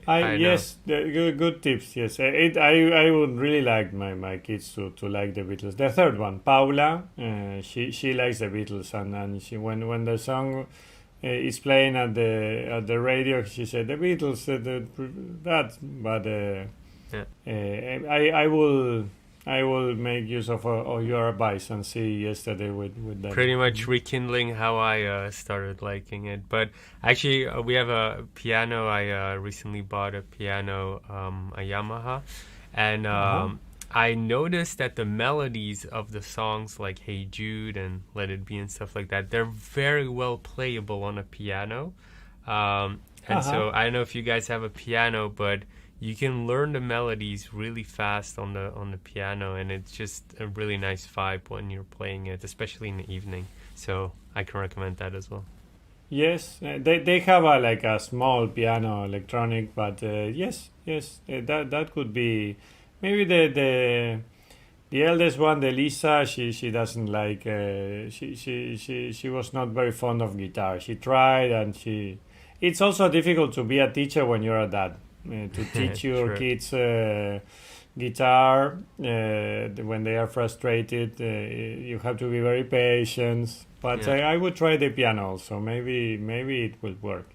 yes, good tips. Yes, I would really like my kids to like the Beatles. The third one, Paula, she likes the Beatles, and she when the song is playing at the radio, she said the Beatles, that. But I will make use of your advice and see Yesterday with that. Pretty much rekindling how I started liking it. But actually, we have a piano. I recently bought a piano, a Yamaha. And I noticed that the melodies of the songs like Hey Jude and Let It Be and stuff like that, they're very well playable on a piano. So I don't know if you guys have a piano, but you can learn the melodies really fast on the piano, and it's just a really nice vibe when you're playing it, especially in the evening. So I can recommend that as well. Yes, they have a small piano electronic, but yes, that could be maybe the eldest one, the Lisa. She doesn't like. She was not very fond of guitar. She tried, and It's also difficult to be a teacher when you're a dad. To teach your kids guitar when they are frustrated, you have to be very patient. But I would try the piano also. Maybe it will work.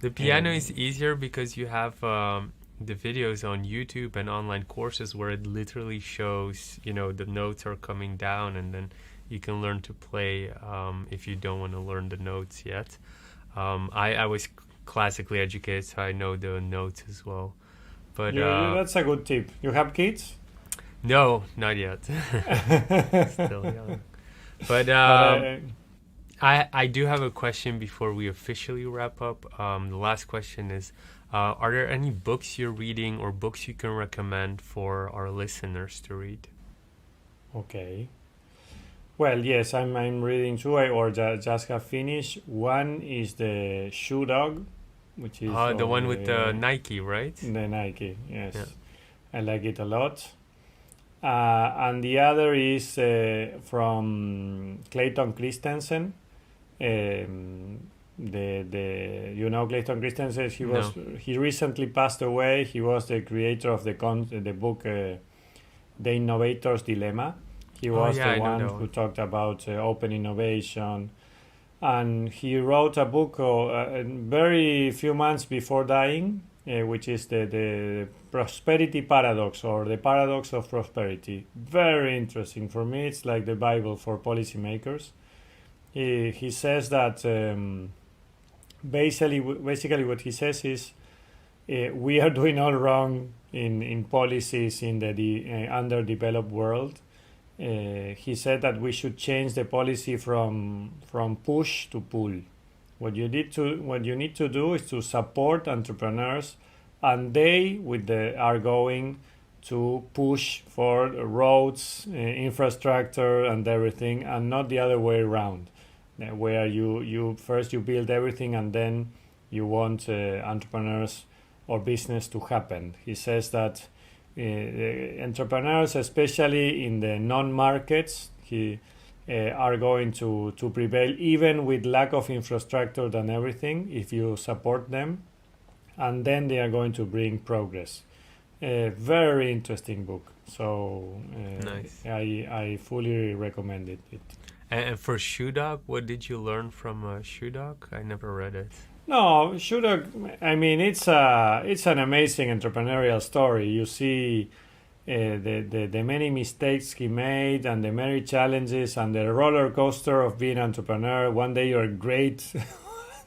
The piano is easier because you have the videos on YouTube and online courses where it literally shows, the notes are coming down, and then you can learn to play if you don't want to learn the notes yet. I was classically educated, so I know the notes as well. But that's a good tip. You have kids? No, not yet. Still young. But I do have a question before we officially wrap up. The last question is, are there any books you're reading or books you can recommend for our listeners to read? Okay. Well, yes, I'm reading two. I just have finished. One is the Shoe Dog, which is the one with the Nike, right? The Nike, yes. Yeah. I like it a lot. And the other is from Clayton Christensen. Clayton Christensen. He recently passed away. He was the creator of the book The Innovator's Dilemma. He was the one who talked about open innovation, and he wrote a book very few months before dying. which is the prosperity paradox or the paradox of prosperity. Very interesting for me. It's like the Bible for policymakers. He says that basically what he says is we are doing all wrong in policies in the underdeveloped world. He said that we should change the policy from push to pull. What you need to do is to support entrepreneurs, and they are going to push for roads, infrastructure, and everything, and not the other way around, where you first you build everything and then you want entrepreneurs or business to happen. He says that entrepreneurs, especially in the non-markets, are going to prevail even with lack of infrastructure and everything if you support them, and then they are going to bring progress. Very interesting book. So Nice. I fully recommend it. And for Shoe Dog, what did you learn from Shoe Dog? I never read it. No, Shudok, I mean, it's an amazing entrepreneurial story. You see the many mistakes he made and the many challenges and the roller coaster of being an entrepreneur. One day you're great,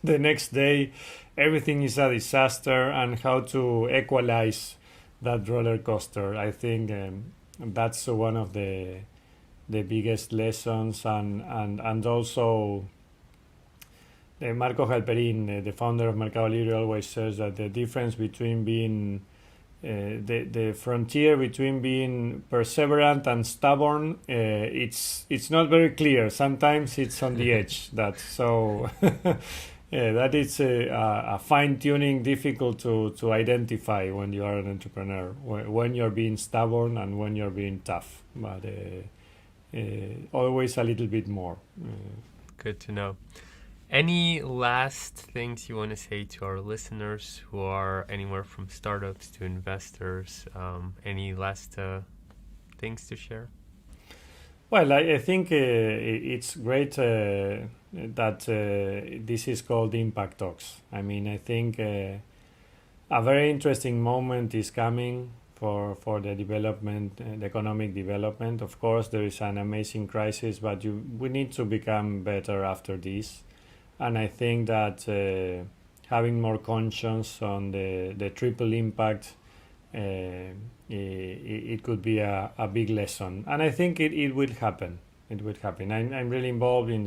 the next day everything is a disaster, and how to equalize that roller coaster. I think that's one of the biggest lessons, and also Marco Galperin, the founder of Mercado Libre, always says that the difference between being the frontier between being perseverant and stubborn, it's not very clear. Sometimes it's on the edge. That that is a fine tuning, difficult to identify when you are an entrepreneur. When you're being stubborn and when you're being tough, but always a little bit more. Good to know. Any last things you want to say to our listeners who are anywhere from startups to investors? Any last things to share? Well, I think it's great that this is called Impact Talks. I mean, I think a very interesting moment is coming for the development, the economic development. Of course, there is an amazing crisis, but we need to become better after this. And I think that having more conscience on the triple impact, it could be a big lesson. And I think it will happen. It will happen. I'm really involved in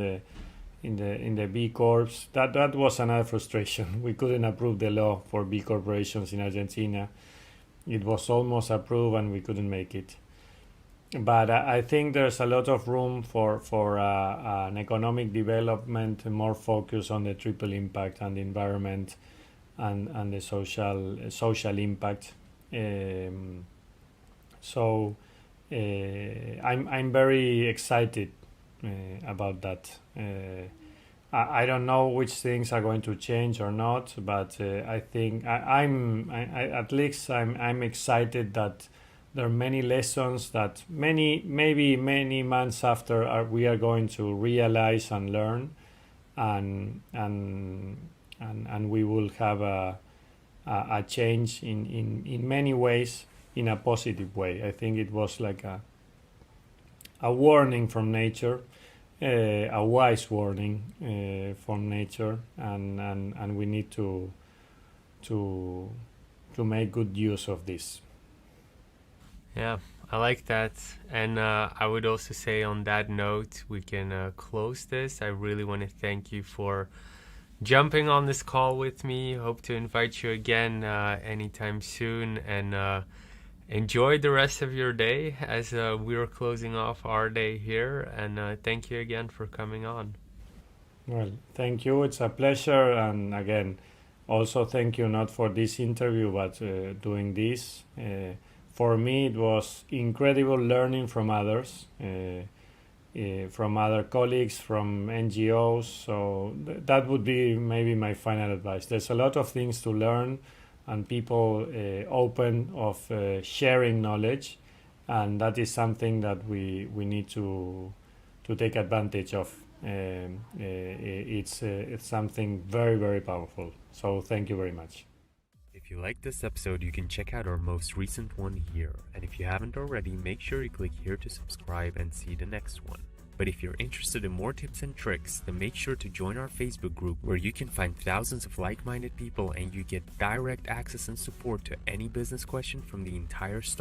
the B Corps. That was another frustration. We couldn't approve the law for B corporations in Argentina. It was almost approved and we couldn't make it. But I think there's a lot of room for an economic development, more focus on the triple impact and the environment and the social impact. So I'm very excited about that. I don't know which things are going to change or not, but I think I'm excited that there are many lessons that maybe many months after we are going to realize and learn, and we will have a change in many ways, in a positive way. I think it was like a warning from nature, a wise warning from nature, and we need to make good use of this. Yeah, I like that. And I would also say on that note, we can close this. I really want to thank you for jumping on this call with me. Hope to invite you again anytime soon, and enjoy the rest of your day as we're closing off our day here. And thank you again for coming on. Well, thank you. It's a pleasure. And again, also thank you not for this interview, but doing this. For me, it was incredible learning from others, from other colleagues, from NGOs. So that would be maybe my final advice. There's a lot of things to learn, and people open of sharing knowledge, and that is something that we need to take advantage of. It's something very, very powerful. So thank you very much. If If you liked this episode, you can check out our most recent one here. And if you haven't already, make sure you click here to subscribe and see the next one. But if you're interested in more tips and tricks, then make sure to join our Facebook group where you can find thousands of like-minded people and you get direct access and support to any business question from the entire start